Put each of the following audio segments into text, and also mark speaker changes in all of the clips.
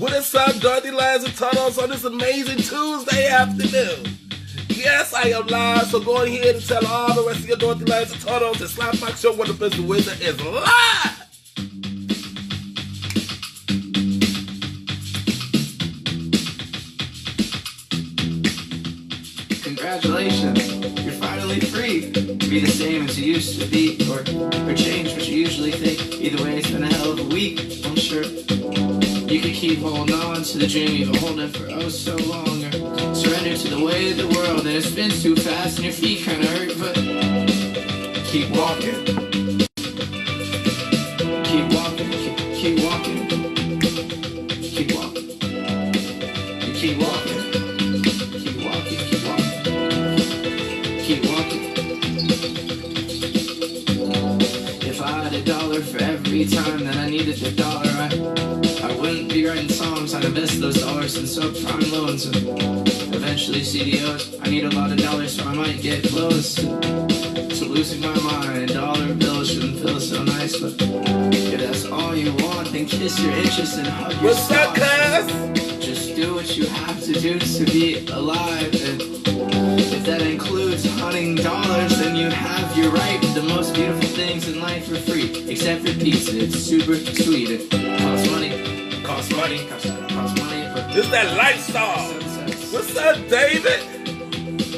Speaker 1: What is up, Dorothy Lines and Tunnels on this amazing Tuesday afternoon? Yes, I am live, so go ahead and tell all the rest of your Dorothy Lines and Tunnels that Slap Foxx Show What the Mr. Wizard is live!
Speaker 2: Congratulations, you're finally free to be the same as you used to be, or change what you usually think. Either way, it's been a hell of a week, I'm sure. You could keep holding on to the dream you've been holding for oh so long, or surrender to the way of the world and it spins too fast and your feet kinda hurt, but keep walking. Keep walking, keep walking. Keep walking. You keep walking. Keep walking, keep walking. Keep walking. If I had $1 for every time that I needed the dollar, I wouldn't be writing songs. I'd invest those dollars in subprime loans and eventually CDOs. I need a lot of dollars, so I might get close to losing my mind. Dollar bills shouldn't feel so nice, but if that's all you want, then kiss your interest and hug your
Speaker 1: What's up, cuz?
Speaker 2: Just do what you have to do to be alive, and if that includes hunting dollars, then you have your right. The most beautiful things in life are free, except for pizza. It's super sweet. It costs money. Costs money. Costs money. But
Speaker 1: It's that lifestyle.
Speaker 2: sunsets,
Speaker 1: What's up, David?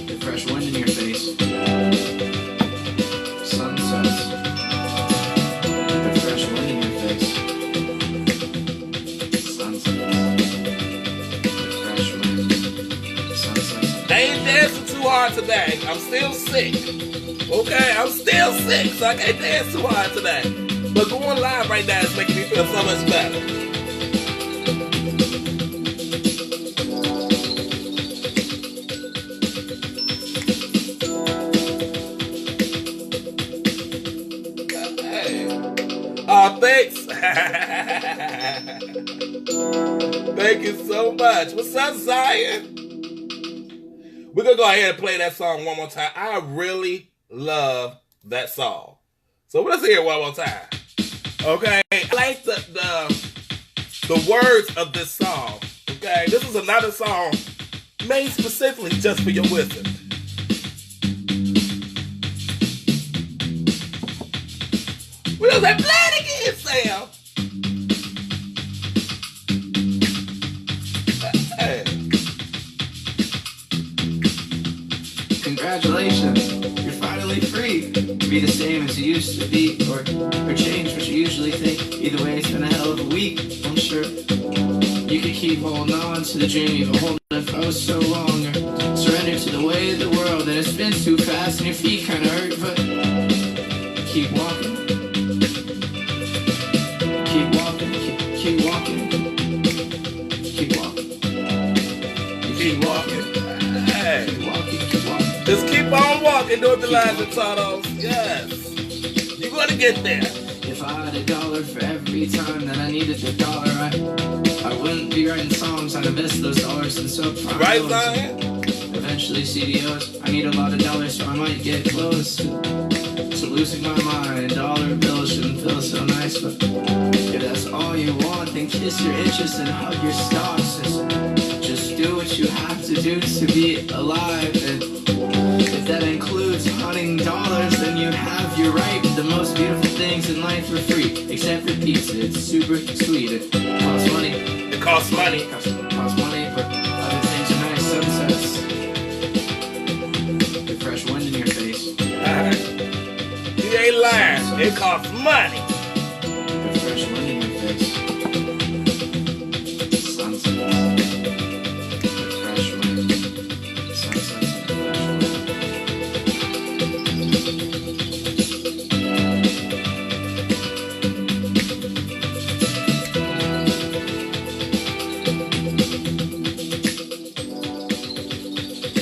Speaker 2: the fresh wind in your face. Sunsets. The fresh wind in your face. Sunsets. The fresh wind. Sunsets.
Speaker 1: I ain't dancing too hard today. I'm still sick. Okay, I'm still sick, so I can't dance too hard today. But going live right now is making me feel so much better. Thanks. Thank you so much. What's up, Zion? We're going to go ahead and play that song one more time. I really love that song. So let's hear it one more time. Okay? I like the words of this song. Okay? This is another song made specifically just for your wisdom. We was like, play it again, Sam. Hey.
Speaker 2: Congratulations, you're finally free to be the same as you used to be, or change what you usually think. Either way, it's been a hell of a week, I'm sure. You could keep holding on to the dream you've been holding for oh so long, or surrender to the way of the world and it spins too fast and your feet kinda hurt, but keep walking. Keep walking, keep walking. Keep walking. You keep walking.
Speaker 1: Hey.
Speaker 2: Keep walking, keep walking.
Speaker 1: Just keep on walking, doing the lines and tunnels. Yes. You're going to get there.
Speaker 2: If I had $1 for every time that I needed the dollar, I wouldn't be writing songs. I'd invest those dollars in subprime
Speaker 1: Right,
Speaker 2: loans
Speaker 1: Zion?
Speaker 2: and eventually CDOs. I need a lot of dollars, so I might get close to losing my mind. Dollar bills shouldn't feel so nice, but if that's all you want, then kiss your interest and hug your stocks. Just do what you have to do to be alive, and if that includes hunting dollars, then you have your right. The most beautiful things in life are free, except for pizza. It's super sweet. It costs money.
Speaker 1: It costs money.
Speaker 2: Costs money, but other things are nice. Sunsets. The fresh wind in your face.
Speaker 1: You ain't lying. It costs money.
Speaker 2: The fresh wind in your face. Sunsets. The fresh wind. Sunsets and the fresh wind.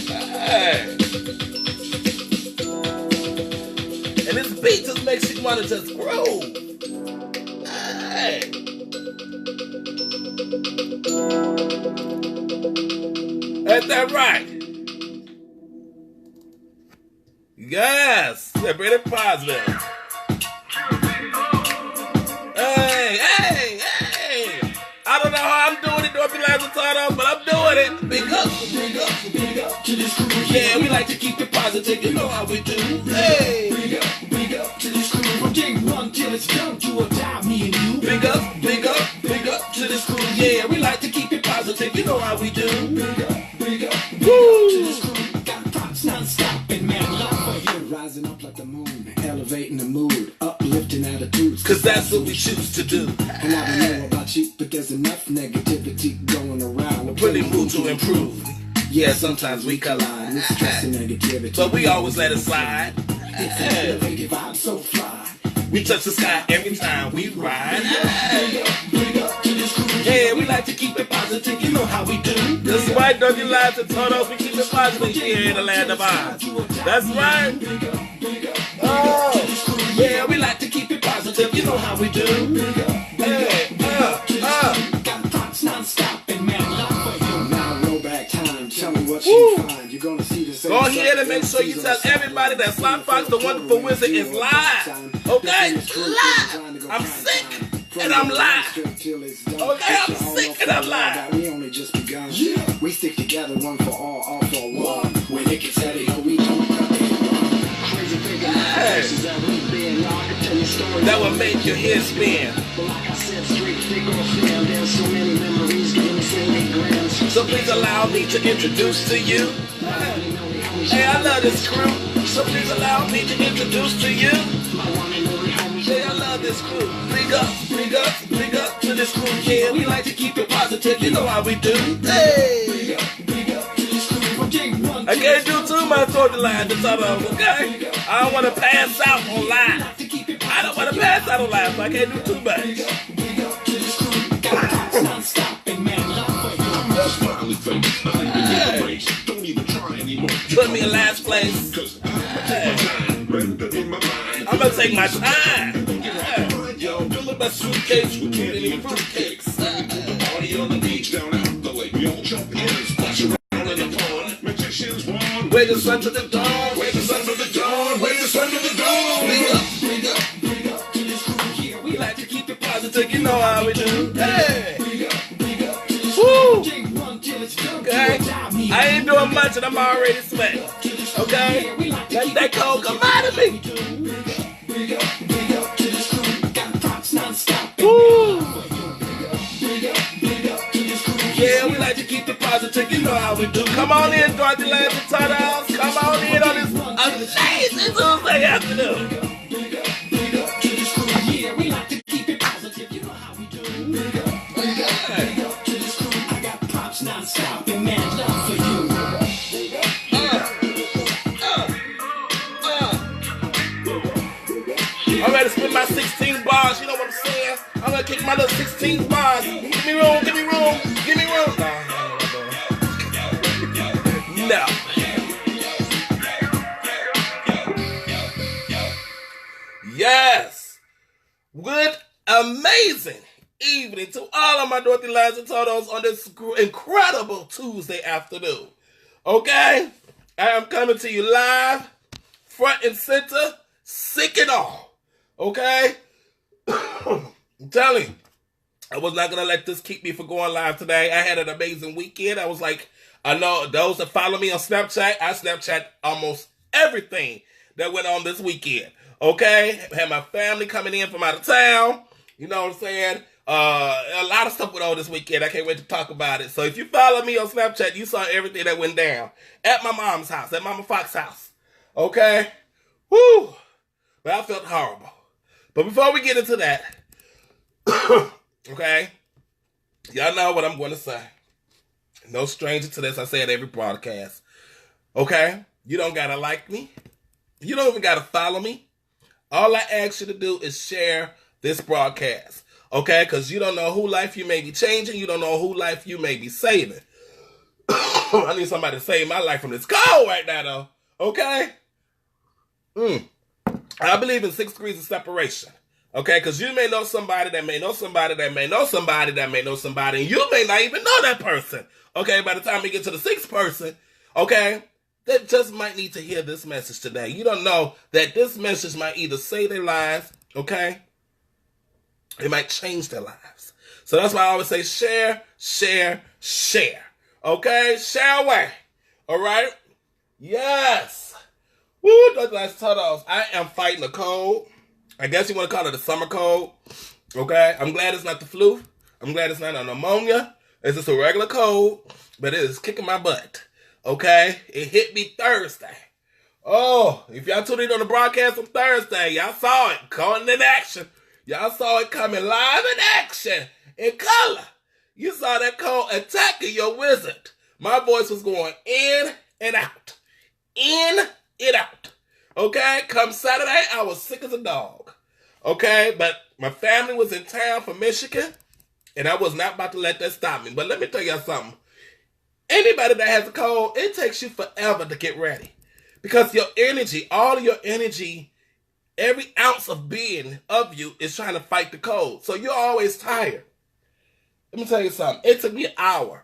Speaker 1: Hey. And this beat just makes you want to just groove. Hey. Ain't that right? Yes. They're pretty positive. Hey. I don't know how I'm doing it Tunnels, but I'm doing it.
Speaker 2: Big up to this crew.
Speaker 1: Yeah, we like to keep it positive. You know how we do. Hey.
Speaker 2: Big up to this crew. From day one till it's done, do or die, me and you.
Speaker 1: Big up to this crew. Yeah, we like to keep it positive. You know how we do.
Speaker 2: Big up
Speaker 1: Woo.
Speaker 2: to this crew. Got props non-stop and man, love for you. Rising up like the moon, elevating the mood, uplifting attitudes.
Speaker 1: Cause that's what we choose to do.
Speaker 2: And I don't know about you, but there's enough negativity going around.
Speaker 1: We're pretty moved to improve. Yeah, sometimes we collide.
Speaker 2: With stress and negativity.
Speaker 1: But we always let it slide.
Speaker 2: It's an elevated vibe, so fly.
Speaker 1: We touch the sky every time we ride.
Speaker 2: Big up to this crew.
Speaker 1: Yeah, we like to keep it positive. You know how we do. That's right, don't you lie to Tonos. We keep it positive here in the land of Oz. That's right. Oh, yeah, we like to keep it positive. You know how we do. Hey,
Speaker 2: Got props non-stop and man, love for you. Now roll back time, tell me what you find. You're gonna see the same.
Speaker 1: Go ahead and make sure you tell everybody that Foxx, the Wonderful Wizard, is live. Okay? Live. I'm sick and I'm live. Okay, I'm sick and I'm live.
Speaker 2: We only just begun. We stick together, one for all for one. When it gets heavy, we don't cut it. Crazy thinking that we've been. I can tell you stories
Speaker 1: that will make your head spin.
Speaker 2: But like I said, straight figure of film. There's so many memories getting same grams.
Speaker 1: So please allow me to introduce to you. Hey, I love this crew. So please allow me to introduce to you. Hey, I love this crew. Big up to this crew. Yeah, we like to keep it positive. You know how we do. Hey. I can't do too much on the line to start off, okay? I don't want to pass out on live. I don't want to pass out on live, so I can't do too much. Put me in last place. I'm gonna take my time. Fill up my suitcase with too many fruitcakes. Party on the beach, down out the lake. We all jump in and splash around in the pond. Magicians won. Wait the sun to the dawn. Wait the sun to the dawn. Wait the sun to the dawn. Big up to this crew here. We like to keep it positive. You know how we do. Hey. Woo. Okay. I ain't doing much and I'm already sweating. Okay? Let that cold come out of me. Woo. Yeah, we like to keep it positive. You know how we do. Come on in, Dorothy Lands and Tunnels. Come on in on this amazing Tuesday afternoon. Yeah, we like to keep it positive. You know how we do. I got props non-stop and man love for you. I'm ready to spin my 16 bars, you know what I'm saying? I'm gonna kick my little 16 bars. Give me room, give me room, give me room. No. Yes. Good, amazing evening to all of my Dorothy Lines and Totos on this incredible Tuesday afternoon. Okay? I am coming to you live, front and center, sick and all. Okay? I'm telling you, I was not going to let this keep me from going live today. I had an amazing weekend. I was like, I know those that follow me on Snapchat, I Snapchat almost everything that went on this weekend. Okay? Had my family coming in from out of town. You know what I'm saying? A lot of stuff went on this weekend. I can't wait to talk about it. So if you follow me on Snapchat, you saw everything that went down at my mom's house, at Mama Fox's house. Okay? Woo! But I felt horrible. But before we get into that, okay, y'all know what I'm going to say. No stranger to this. I say it every broadcast. Okay? You don't got to like me. You don't even got to follow me. All I ask you to do is share this broadcast. Okay? Because you don't know who life you may be changing. You don't know who life you may be saving. I need somebody to save my life from this cold right now, though. Okay? I believe in 6 degrees of separation. Okay? Because you may know somebody that may know somebody that may know somebody that may know somebody, and you may not even know that person. Okay? By the time we get to the 6th person, okay, that just might need to hear this message today. You don't know that this message might either save their lives, okay? It might change their lives. So that's why I always say share share, share. Okay? Share away. All right? Yes. Woo, those nice turtles. I am fighting a cold. I guess you want to call it a summer cold. Okay? I'm glad it's not the flu. I'm glad it's not a pneumonia. It's just a regular cold, but it is kicking my butt. Okay? It hit me Thursday. Oh, if y'all tuned in on the broadcast on Thursday, y'all saw it coming in action. Y'all saw it coming live in action, in color. You saw that cold attacking your wizard. My voice was going in and out. In and out. Okay? Come Saturday, I was sick as a dog. Okay? But my family was in town from Michigan, and I was not about to let that stop me. But let me tell y'all something. Anybody that has a cold, it takes you forever to get ready. Because your energy, all of your energy, every ounce of being of you is trying to fight the cold. So you're always tired. Let me tell you something. It took me an hour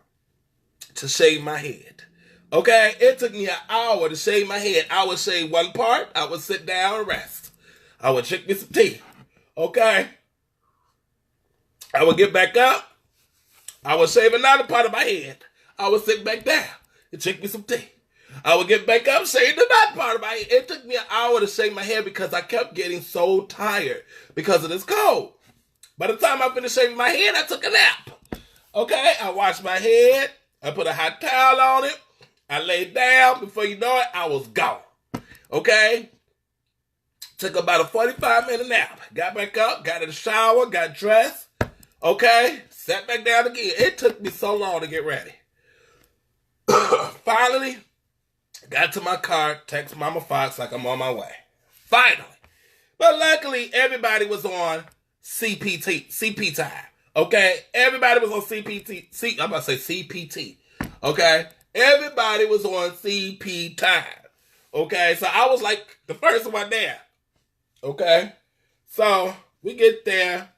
Speaker 1: to shave my head. Okay? It took me an hour to shave my head. I would shave one part. I would sit down and rest. I would drink me some tea. Okay? I would get back up. I would shave another part of my head. I would sit back down and drink me some tea. I would get back up, shave the back part of my head. It took me an hour to shave my hair because I kept getting so tired because of this cold. By the time I finished shaving my head, I took a nap. Okay, I washed my head. I put a hot towel on it. I laid down. Before you know it, I was gone. Okay? Took about a 45-minute nap. Got back up, got in the shower, got dressed. Okay? Sat back down again. It took me so long to get ready. Finally, got to my car, text Mama Foxx like I'm on my way. Finally. But luckily, everybody was on CP time. Okay? Everybody was on I'm about to say CPT. Okay? Everybody was on CP time. Okay? So I was like the first one there. Okay? So we get there.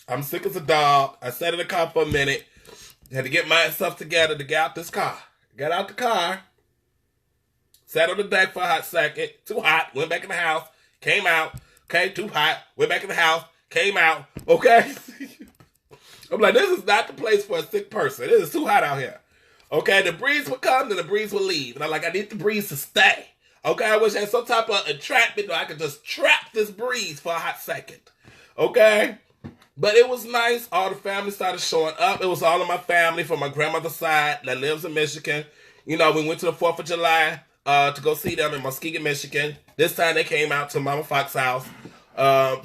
Speaker 1: I'm sick as a dog. I sat in the car for a minute. Had to get myself together to get out this car. Got out the car. Sat on the deck for a hot second. Too hot. Went back in the house. Came out. Okay, too hot. Went back in the house. Came out. Okay? I'm like, this is not the place for a sick person. This is too hot out here. Okay, the breeze would come, then the breeze would leave. And I'm like, I need the breeze to stay. Okay, I wish I had some type of entrapment where I could just trap this breeze for a hot second. Okay? But it was nice. All the family started showing up. It was all of my family from my grandmother's side that lives in Michigan. You know, we went to the 4th of July to go see them in Muskegon, Michigan. This time they came out to Mama Fox's house.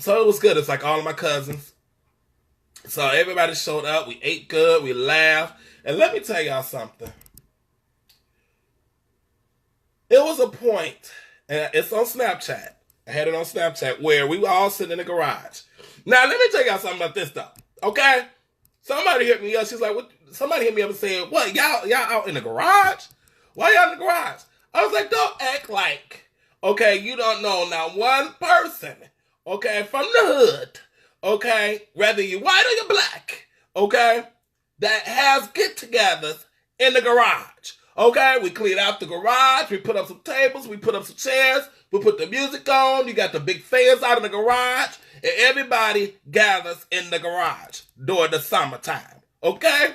Speaker 1: So it was good. It's like all of my cousins. So everybody showed up. We ate good. We laughed. And let me tell y'all something. It was a point, and it's on Snapchat. I had it on Snapchat where we were all sitting in the garage. Now, let me tell y'all something about this stuff. Okay? Somebody hit me up. She's like, what? Somebody hit me up and said, what, y'all out in the garage? Why y'all in the garage? I was like, don't act like, okay, you don't know not one person, okay, from the hood, okay, whether you're white or you're black, okay, that has get-togethers in the garage. Okay, we cleaned out the garage, we put up some tables, we put up some chairs, we put the music on, you got the big fans out in the garage, and everybody gathers in the garage during the summertime. Okay?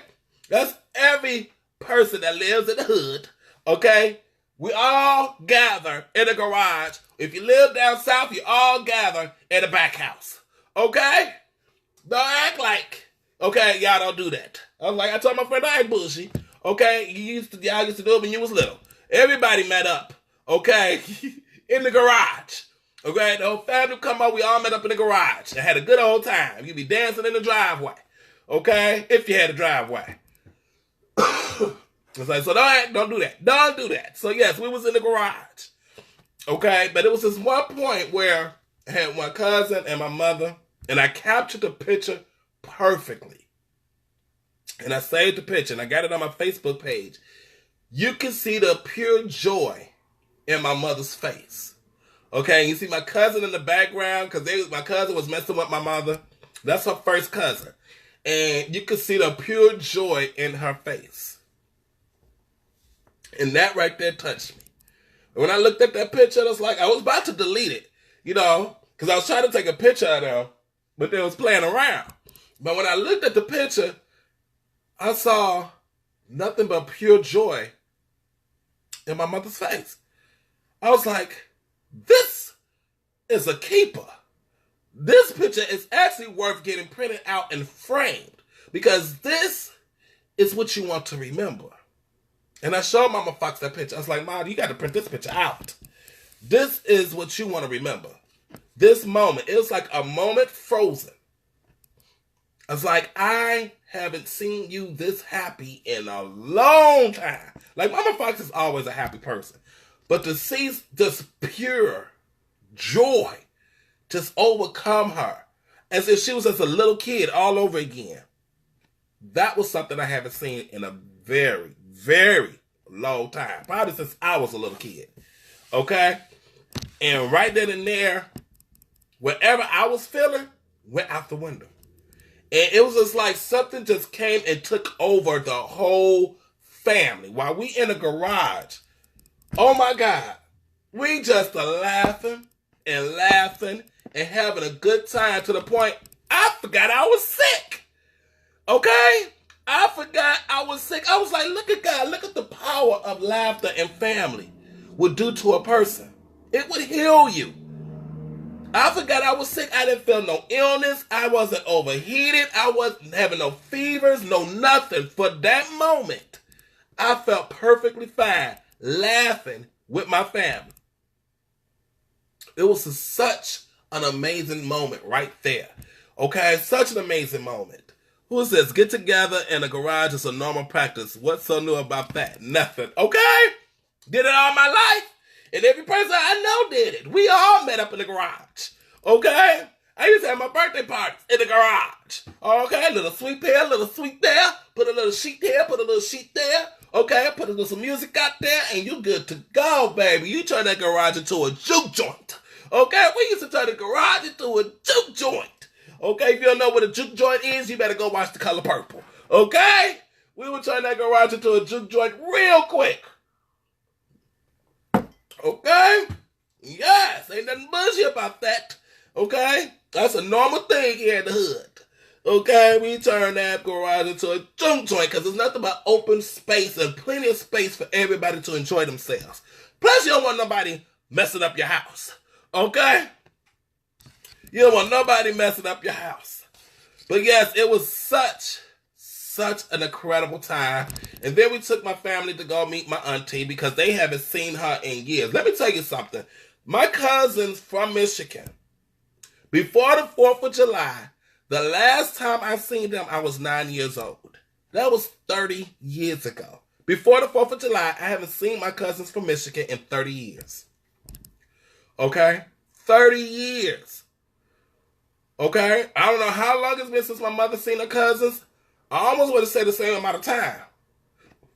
Speaker 1: That's every person that lives in the hood. Okay? We all gather in the garage. If you live down south, you all gather in the back house. Okay? Don't act like, okay, y'all don't do that. I was like, I told my friend, I ain't bullshit. Okay? Y'all used to do it when you was little. Everybody met up. Okay? In the garage. Okay? The whole family come up. We all met up in the garage. And had a good old time. You be dancing in the driveway. Okay? If you had a driveway. It's like, so don't do that. Don't do that. So yes, we was in the garage. Okay? But it was this one point where I had my cousin and my mother, and I captured the picture perfectly. And I saved the picture, and I got it on my Facebook page. You can see the pure joy in my mother's face. Okay? You see my cousin in the background, because my cousin was messing with my mother. That's her first cousin. And you can see the pure joy in her face. And that right there touched me. And when I looked at that picture, I was like, I was about to delete it, you know, because I was trying to take a picture of them, but they was playing around. But when I looked at the picture, I saw nothing but pure joy in my mother's face. I was like, this is a keeper. This picture is actually worth getting printed out and framed because this is what you want to remember. And I showed Mama Foxx that picture. I was like, Mom, you got to print this picture out. This is what you want to remember. This moment. It was like a moment frozen. I was like, I haven't seen you this happy in a long time. Like, Mama Foxx is always a happy person. But to see this pure joy just overcome her as if she was just a little kid all over again, that was something I haven't seen in a very, very long time. Probably since I was a little kid. Okay? And right then and there, whatever I was feeling went out the window. And it was just like something just came and took over the whole family. While we in the garage, oh my God, we just are laughing and laughing and having a good time to the point I forgot I was sick. Okay? I forgot I was sick. I was like, look at God. Look at the power of laughter and family would do to a person. It would heal you. I forgot I was sick. I didn't feel no illness. I wasn't overheated. I wasn't having no fevers, no nothing. For that moment, I felt perfectly fine laughing with my family. It was such an amazing moment right there. Okay? Such an amazing moment. Who is this? Get together in a garage is a normal practice. What's so new about that? Nothing. Okay? Did it all my life. And every person I know did it. We all met up in the garage. Okay? I used to have my birthday parties in the garage. Okay? Little sweep here, little sweep there. Put a little sheet here, put a little sheet there. Okay? Put a little some music out there, and you good to go, baby. You turn that garage into a juke joint. Okay? We used to turn the garage into a juke joint. Okay? If you don't know what a juke joint is, you better go watch The Color Purple. Okay? We would turn that garage into a juke joint real quick. Okay? Yes, ain't nothing bushy about that. Okay? That's a normal thing here in the hood. Okay? We turn that garage into a junk joint because there's nothing but open space and plenty of space for everybody to enjoy themselves. Plus, you don't want nobody messing up your house. Okay? You don't want nobody messing up your house. But yes, it was such an incredible time. And then we took my family to go meet my auntie because they haven't seen her in years. Let me tell you something. My cousins from Michigan, before the 4th of July, the last time I seen them, I was 9 years old. That was 30 years ago. Before the 4th of July, I haven't seen my cousins from Michigan in 30 years. Okay? 30 years. Okay? I don't know how long it's been since my mother seen her cousins. I almost would have said the same amount of time.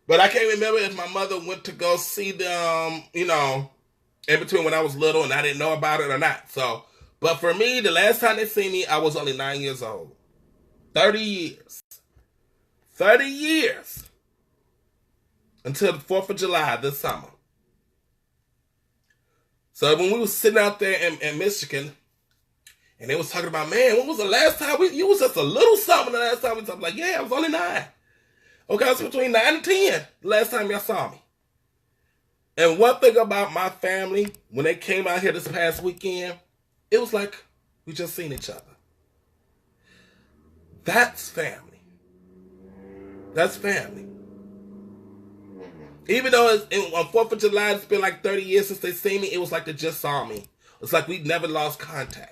Speaker 1: But I can't remember if my mother went to go see them, in between when I was little and I didn't know about it or not. So, but for me, the last time they seen me, I was only 9 years old. 30 years. 30 years. Until the 4th of July this summer. So when we was sitting out there in Michigan, and they was talking about, man, when was the last time you was just a little something the last time we talked? Like, yeah, I was only 9. Okay, I was between 9 and 10 the last time y'all saw me. And one thing about my family, when they came out here this past weekend, it was like we just seen each other. That's family. That's family. Even though on 4th of July, it's been like 30 years since they seen me, it was like they just saw me. It's like we never lost contact.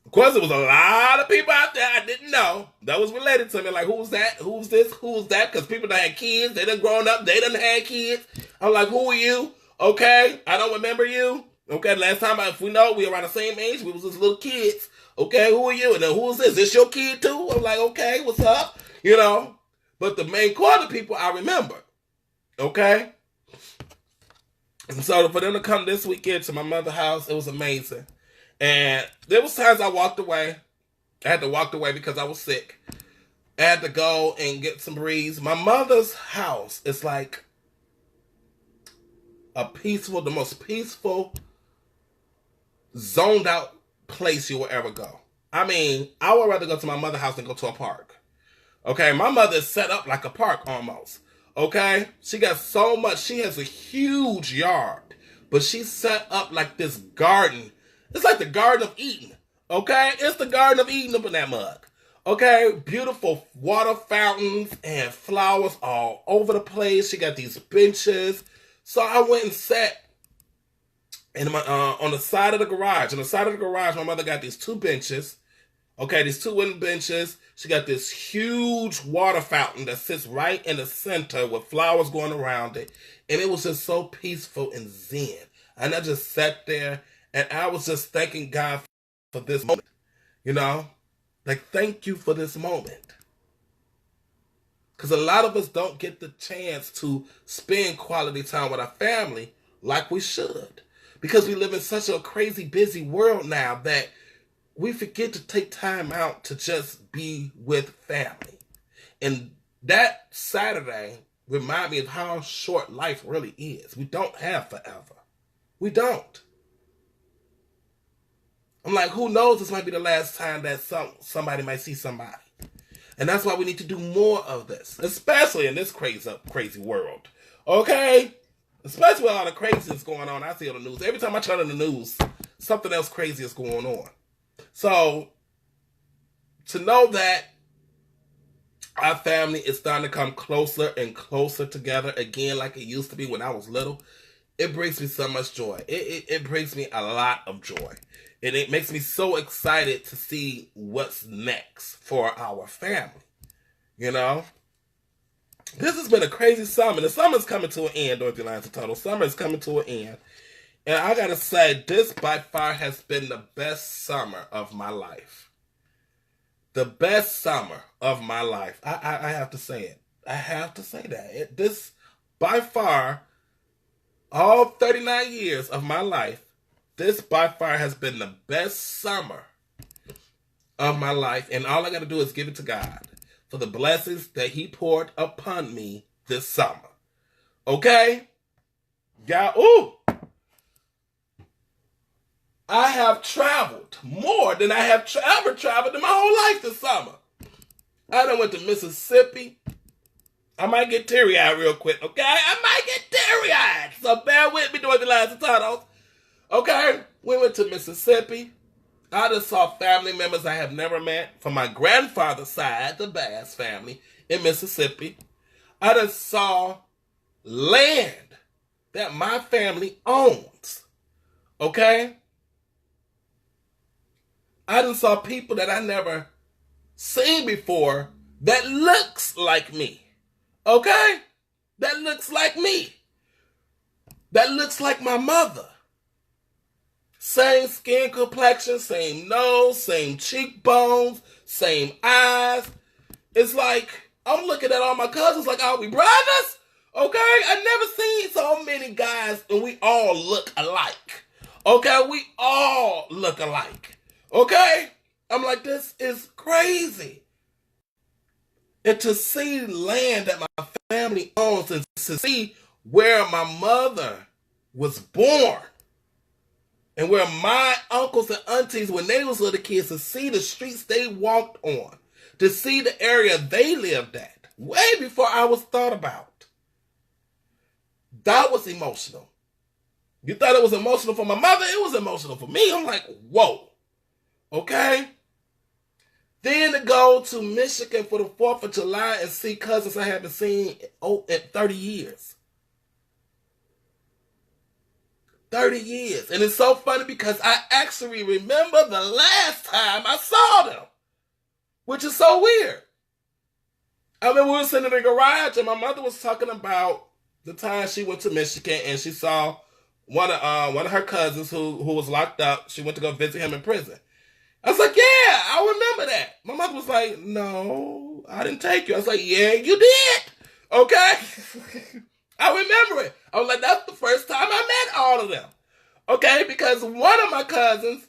Speaker 1: Of course, there was a lot of people out there I didn't know that was related to me. Like, who's that? Who's this? Who's that? Because people that had kids, they done grown up, they done had kids. I'm like, who are you? Okay, I don't remember you. Okay, last time, if we know, we were around the same age. We was just little kids. Okay, who are you? And then who is this? This your kid too? I'm like, okay, what's up? But the main core of the people I remember. Okay? And so for them to come this weekend to my mother's house, it was amazing. And there was times I walked away. I had to walk away because I was sick. I had to go and get some breeze. My mother's house is like the most peaceful, zoned out place you will ever go. I mean, I would rather go to my mother's house than go to a park. Okay, my mother is set up like a park almost. Okay, she got so much. She has a huge yard, but she's set up like this garden. It's like the Garden of Eden. Okay, it's the Garden of Eden up in that mug. Okay, beautiful water fountains and flowers all over the place. She got these benches. So I went and sat in on the side of the garage. On the side of the garage, my mother got these two benches. Okay, these two wooden benches. She got this huge water fountain that sits right in the center with flowers going around it. And it was just so peaceful and zen. And I just sat there and I was just thanking God for this moment. You know? Like, thank you for this moment. Because a lot of us don't get the chance to spend quality time with our family like we should. Because we live in such a crazy, busy world now that we forget to take time out to just be with family. And that Saturday reminded me of how short life really is. We don't have forever. We don't. I'm like, who knows? This might be the last time that somebody might see somebody. And that's why we need to do more of this. Especially in this crazy world. Okay? Especially with all the craziness going on. I see on the news. Every time I turn on the news, something else crazy is going on. So, to know that our family is starting to come closer and closer together again like it used to be when I was little, it brings me so much joy. It brings me a lot of joy. And it makes me so excited to see what's next for our family. You know? This has been a crazy summer. The summer's coming to an end, Dorothy Lines of Total. Summer is coming to an end. And I gotta say, this by far has been the best summer of my life. The best summer of my life. I have to say it. I have to say that. This, by far, all 39 years of my life, this by far has been the best summer of my life. And all I got to do is give it to God for the blessings that he poured upon me this summer. Okay? God, ooh. I have traveled more than I have ever traveled in my whole life this summer. I done went to Mississippi. I might get teary-eyed real quick, okay? I might get teary-eyed. So bear with me during the lines of titles. Okay, we went to Mississippi. I just saw family members I have never met from my grandfather's side, the Bass family, in Mississippi. I just saw land that my family owns. Okay? I just saw people that I never seen before that looks like me. Okay? That looks like me. That looks like my mother. Same skin complexion, same nose, same cheekbones, same eyes. It's like, I'm looking at all my cousins like, are we brothers? Okay? I never seen so many guys and we all look alike. Okay? We all look alike. Okay? I'm like, this is crazy. And to see land that my family owns and to see where my mother was born and where my uncles and aunties, when they was little kids, to see the streets they walked on, to see the area they lived at, way before I was thought about. That was emotional. You thought it was emotional for my mother? It was emotional for me. I'm like, whoa. Okay? Then to go to Michigan for the 4th of July and see cousins I haven't seen in 30 years. 30 years. And it's so funny because I actually remember the last time I saw them, which is so weird. I mean, we were sitting in the garage and my mother was talking about the time she went to Michigan and she saw one of her cousins who was locked up. She went to go visit him in prison. I was like, yeah, I remember that. My mother was like, no, I didn't take you. I was like, yeah, you did. Okay? I remember it. I was like, that's the first time I met all of them. Okay? Because one of my cousins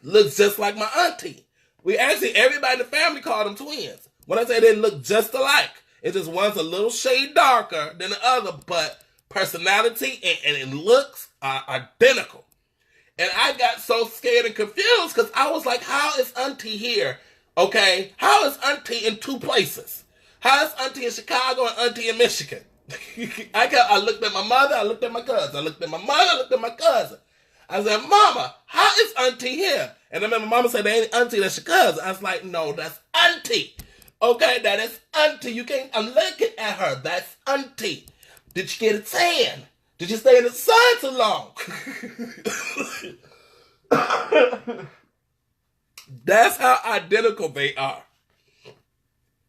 Speaker 1: looks just like my auntie. Everybody in the family called them twins. When I say they look just alike, it's just one's a little shade darker than the other, but personality and looks are identical. And I got so scared and confused because I was like, how is auntie here Okay, how is auntie in two places? How is auntie in Chicago and auntie in Michigan? I looked at my mother, I looked at my cousin. I looked at my mother, I looked at my cousin. I said, Mama, how is auntie here? And I remember Mama said, that ain't auntie, that's your cousin. I was like, no, that's auntie. Okay, that is auntie. You can't, I'm looking at her. That's auntie. Did you get a tan? Did you stay in the sun too long? That's how identical they are.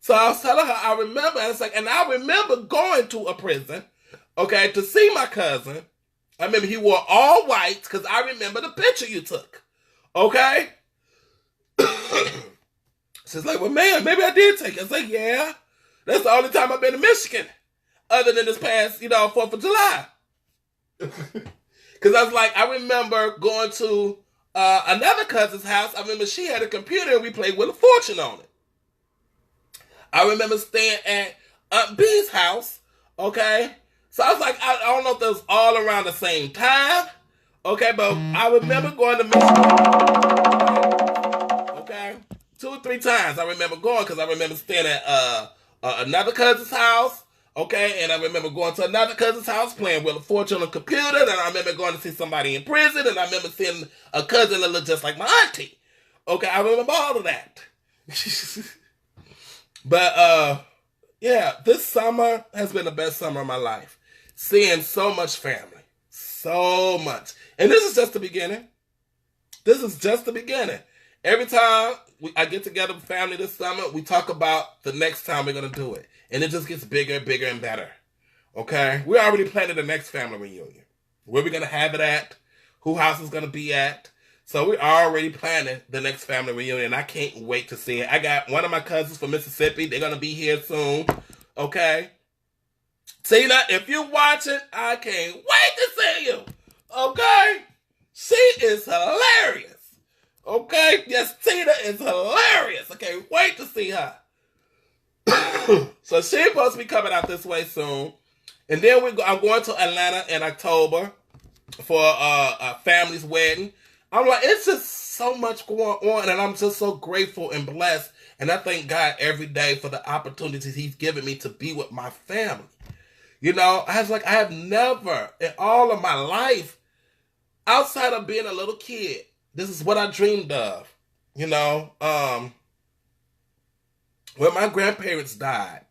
Speaker 1: So I was telling her, I remember, and it's like, and I remember going to a prison, okay, to see my cousin. I remember he wore all white because I remember the picture you took, okay? She's like, well, man, maybe I did take it. I was like, yeah, that's the only time I've been to Michigan, other than this past, 4th of July. Because I was like, I remember going to another cousin's house. I remember she had a computer and we played Wheel of Fortune on it. I remember staying at Aunt B's house, okay? So I was like, I don't know if that was all around the same time, okay? But I remember going to Michigan, okay? 2 or 3 times I remember going because I remember staying at another cousin's house, okay? And I remember going to another cousin's house playing Wheel of Fortune on the computer. And I remember going to see somebody in prison. And I remember seeing a cousin that looked just like my auntie. Okay, I remember all of that. But, yeah, this summer has been the best summer of my life. Seeing so much family. So much. And this is just the beginning. This is just the beginning. Every time I get together with family this summer, we talk about the next time we're going to do it. And it just gets bigger, bigger, and better. Okay? We're already planning the next family reunion. Where we're going to have it at. Who house is going to be at. So we're already planning the next family reunion. I can't wait to see it. I got one of my cousins from Mississippi. They're going to be here soon. Okay? Tina, if you're watching, I can't wait to see you. Okay? She is hilarious. Okay? Yes, Tina is hilarious. I can't wait to see her. So she's supposed to be coming out this way soon. And then I'm going to Atlanta in October for a family's wedding. I'm like, it's just so much going on, and I'm just so grateful and blessed. And I thank God every day for the opportunities He's given me to be with my family. I was like, I have never in all of my life, outside of being a little kid, this is what I dreamed of. When my grandparents died,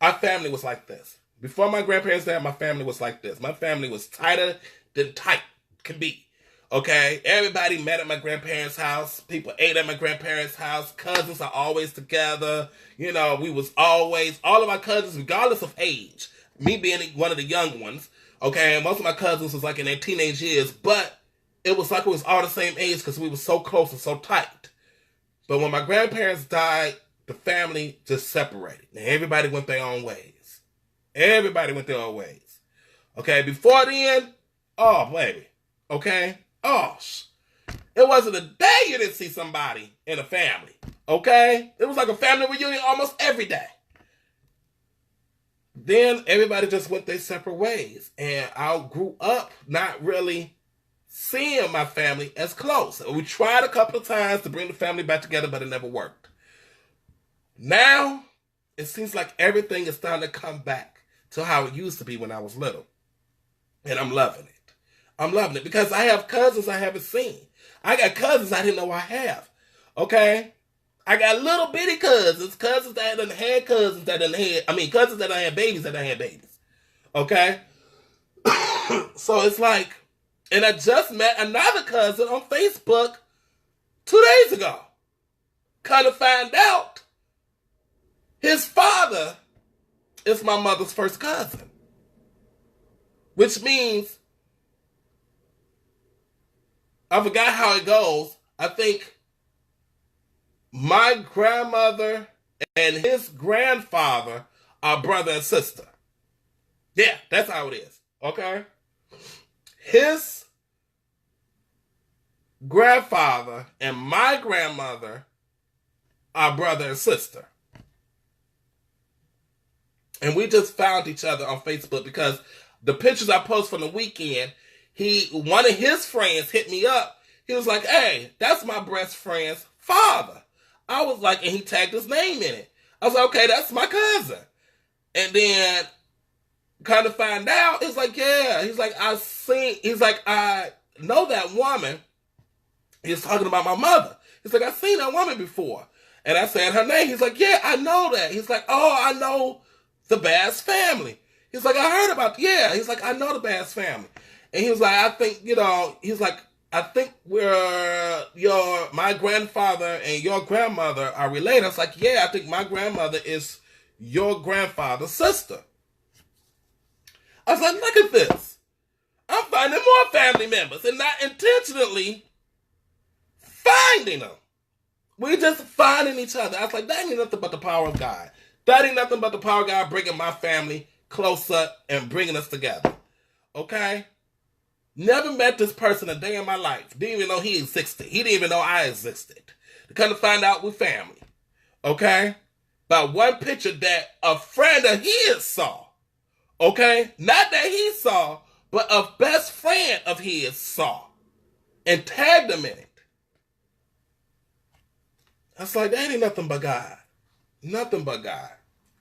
Speaker 1: our family was like this. Before my grandparents died, my family was like this. My family was tighter than tight could be. Okay? Everybody met at my grandparents' house. People ate at my grandparents' house. Cousins are always together. We was always, all of my cousins, regardless of age, me being one of the young ones, okay, and most of my cousins was like in their teenage years, but it was like it was all the same age because we were so close and so tight. But when my grandparents died, the family just separated. And everybody went their own ways. Everybody went their own ways. Okay, before then, oh, baby. Okay? Oh, it wasn't a day you didn't see somebody in a family. Okay? It was like a family reunion almost every day. Then everybody just went their separate ways. And I grew up not really seeing my family as close. We tried a couple of times to bring the family back together, but it never worked. Now, it seems like everything is starting to come back to how it used to be when I was little. And I'm loving it. I'm loving it because I have cousins I haven't seen. I got cousins I didn't know I have. Okay? I got little bitty cousins that done had cousins that done had, cousins that done had babies that done had babies. Okay? So it's like, and I just met another cousin on Facebook 2 days ago. Kind of find out his father is my mother's first cousin. Which means, I forgot how it goes. I think my grandmother and his grandfather are brother and sister. Yeah, that's how it is. Okay? His grandfather and my grandmother are brother and sister. And we just found each other on Facebook because the pictures I post from the weekend, one of his friends hit me up. He was like, hey, that's my best friend's father. I was like, and he tagged his name in it. I was like, okay, that's my cousin. And then kind of find out, he's like, yeah. He's like, I know that woman. He's talking about my mother. He's like, I've seen that woman before. And I said her name. He's like, yeah, I know that. He's like, oh, I know the Bass family. He's like, I heard about, yeah. He's like, I know the Bass family. And he was like, I think, he's like, I think my grandfather and your grandmother are related. I was like, yeah, I think my grandmother is your grandfather's sister. I was like, look at this. I'm finding more family members and not intentionally finding them. We just finding each other. I was like, that ain't nothing but the power of God. That ain't nothing but the power of God bringing my family closer and bringing us together. Okay? Never met this person a day in my life. Didn't even know he existed. He didn't even know I existed. To come to find out we're family. Okay? By one picture that a friend of his saw. Okay? Not that he saw, but a best friend of his saw. And tagged him in it. I was like, that ain't nothing but God. Nothing but God.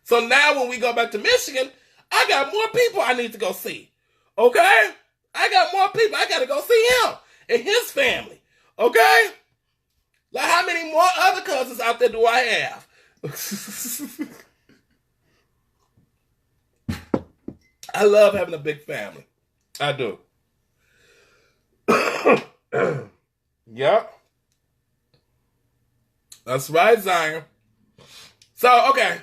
Speaker 1: So now when we go back to Michigan, I got more people I need to go see. Okay? I got more people. I got to go see him and his family. Okay? Like, how many more other cousins out there do I have? I love having a big family. I do. Yep. That's right, Zion. So, okay.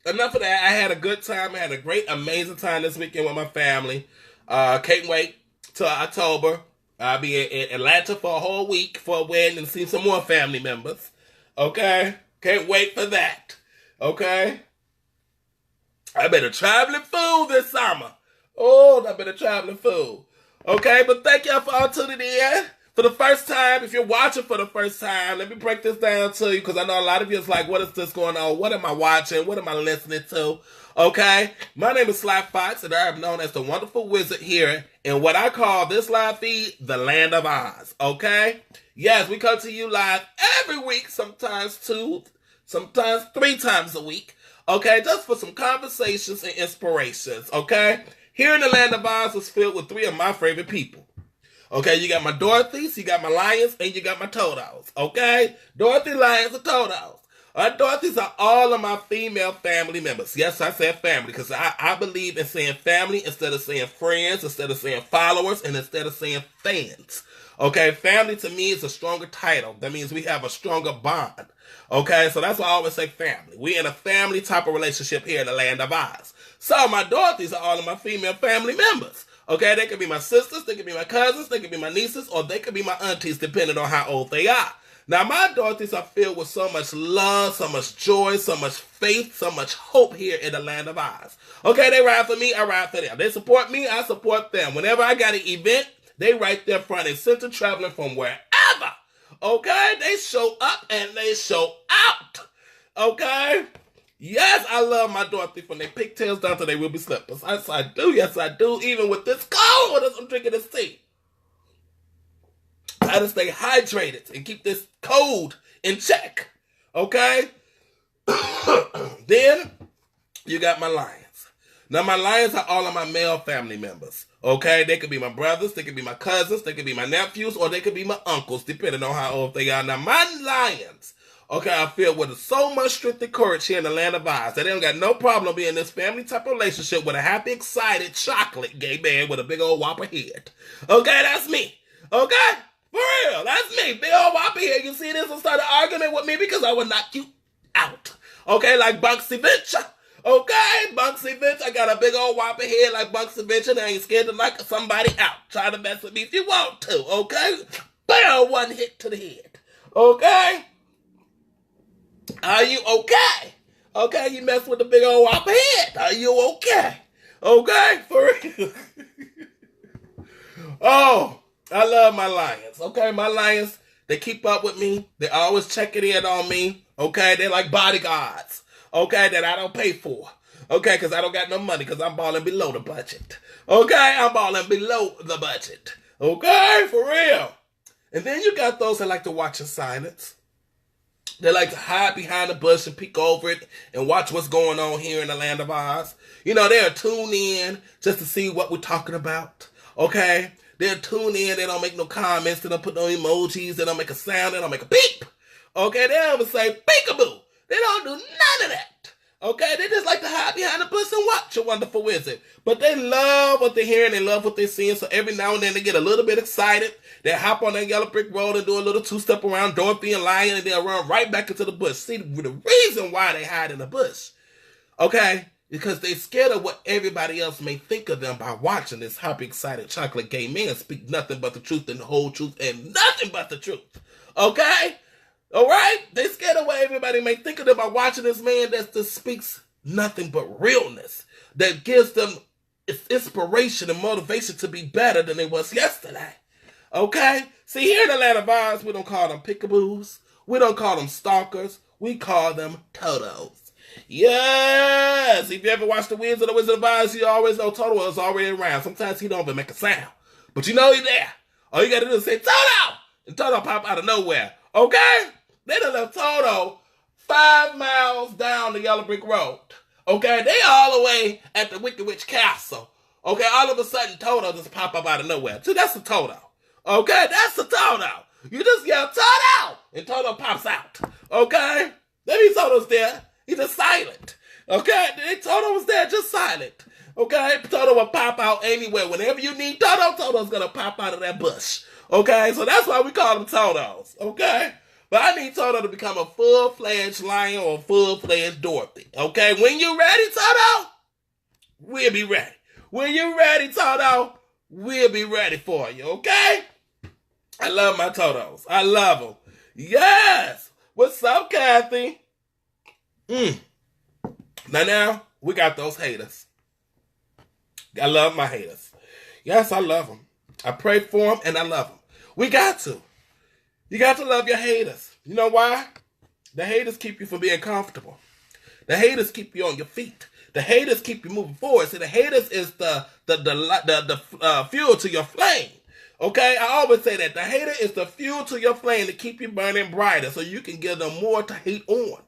Speaker 1: Enough of that. I had a good time. I had a great, amazing time this weekend with my family. Can't wait till October. I'll be in Atlanta for a whole week for a wedding and see some more family members. Okay? Can't wait for that. Okay? I been a traveling fool this summer. Oh, I've been a traveling fool. Okay, but thank y'all for all tuning in. For the first time, if you're watching for the first time, let me break this down to you because I know a lot of you is like, what is this going on? What am I watching? What am I listening to? Okay, my name is Foxx, and I am known as the Wonderful Wizard here in what I call this live feed, the Land of Oz. Okay? Yes, we come to you live every week, sometimes 2, sometimes 3 times a week. Okay, just for some conversations and inspirations. Okay? Here in the Land of Oz is filled with 3 of my favorite people. Okay, you got my Dorothys, you got my Lions, and you got my Toadows. Okay? Dorothy, Lions, and Toadows. Dorothys are all of my female family members. Yes, I said family because I believe in saying family instead of saying friends, instead of saying followers, and instead of saying fans. Okay, family to me is a stronger title. That means we have a stronger bond. Okay, so that's why I always say family. We're in a family type of relationship here in the Land of Oz. So my Dorothys are all of my female family members. Okay, they could be my sisters, they could be my cousins, they could be my nieces, or they could be my aunties, depending on how old they are. Now, my Dorothys are filled with so much love, so much joy, so much faith, so much hope here in the Land of Oz. Okay, they ride for me, I ride for them. They support me, I support them. Whenever I got an event, they right there front and center, traveling from wherever. Okay, they show up and they show out. Okay? Yes, I love my Dorothy from their pigtails down to their ruby slippers. Yes, I do. Yes, I do. Even with this cold as I'm drinking this tea. I just stay hydrated and keep this cold in check. Okay? Then, you got my Lions. Now, my Lions are all of my male family members. Okay? They could be my brothers, they could be my cousins, they could be my nephews, or they could be my uncles, depending on how old they are. Now, my Lions, okay, I feel with so much strength and courage here in the Land of Oz that they don't got no problem being in this family type of relationship with a happy, excited, chocolate gay man with a big old whopper head. Okay, that's me. Okay? For real, that's me. Big old whopper head. You see this and start an argument with me because I will knock you out. Okay, like Bunksy Venture. Okay, Bunksy Venture. I got a big old whopper head like Bunksy Venture and I ain't scared to knock somebody out. Try to mess with me if you want to, okay? Bam, one hit to the head. Okay? Are you okay? Okay, you mess with the big old whopper head. Are you okay? Okay, for real. Oh, I love my Lions. Okay, my Lions, they keep up with me. They always checking in on me. Okay, they're like bodyguards. Okay, that I don't pay for. Okay, because I don't got no money because I'm balling below the budget. Okay, I'm balling below the budget. Okay, for real. And then you got those that like to watch in silence. They like to hide behind the bush and peek over it and watch what's going on here in the land of Oz. You know, they'll tune in just to see what we're talking about. Okay? They'll tune in. They don't make no comments. They don't put no emojis. They don't make a sound. They don't make a beep. Okay? They don't even say peekaboo. They don't do none of that. Okay? They just like to hide behind the bush and watch a wonderful wizard. But they love what they're hearing. They love what they're seeing. So every now and then they get a little bit excited. They hop on that yellow brick road and do a little two-step around Dorothy and Lion, and they'll run right back into the bush. See, the reason why they hide in the bush, okay, because they're scared of what everybody else may think of them by watching this happy, excited, chocolate gay man speak nothing but the truth and the whole truth and nothing but the truth. Okay? All right? They're scared of what everybody may think of them by watching this man that just speaks nothing but realness, that gives them inspiration and motivation to be better than they was yesterday. Okay? See, here in the land of Oz, we don't call them pickaboos. We don't call them stalkers. We call them Totos. Yes! If you ever watched The Wizard of Oz, you always know Toto is already around. Sometimes he don't even make a sound. But you know he's there. All you got to do is say, Toto! And Toto pop out of nowhere. Okay? They done left Toto 5 miles down the yellow brick road. Okay? They all the way at the Wicked Witch Castle. Okay? All of a sudden, Toto just pop up out of nowhere. See, that's a Toto. Okay, that's a Toto. You just yell, Toto! And Toto pops out. Okay? Maybe Toto's there. He's just silent. Okay? Toto was there, just silent. Okay? Toto will pop out anywhere. Whenever you need Toto, Toto's going to pop out of that bush. Okay? So that's why we call them Totos. Okay? But I need Toto to become a full-fledged Lion or a full-fledged Dorothy. Okay? When you ready, Toto, we'll be ready. When you ready, Toto, we'll be ready for you. Okay? I love my Totos. I love them. Yes. What's up, Kathy? Now, we got those haters. I love my haters. Yes, I love them. I pray for them and I love them. We got to. You got to love your haters. You know why? The haters keep you from being comfortable. The haters keep you on your feet. The haters keep you moving forward. See, the haters is the fuel to your flame. Okay, I always say that. The hater is the fuel to your flame to keep you burning brighter so you can give them more to hate on.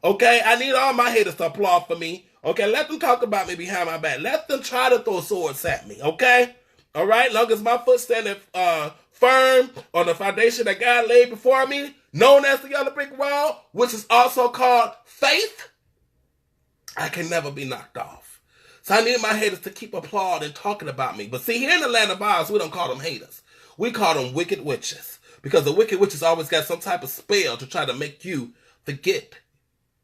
Speaker 1: Okay, I need all my haters to applaud for me. Okay, let them talk about me behind my back. Let them try to throw swords at me. Okay? All right, long as my foot standing firm on the foundation that God laid before me, known as the yellow brick road, which is also called faith, I can never be knocked off. So I need my haters to keep applauding and talking about me. But see, here in the land of Oz, we don't call them haters. We call them wicked witches. Because the wicked witches always got some type of spell to try to make you forget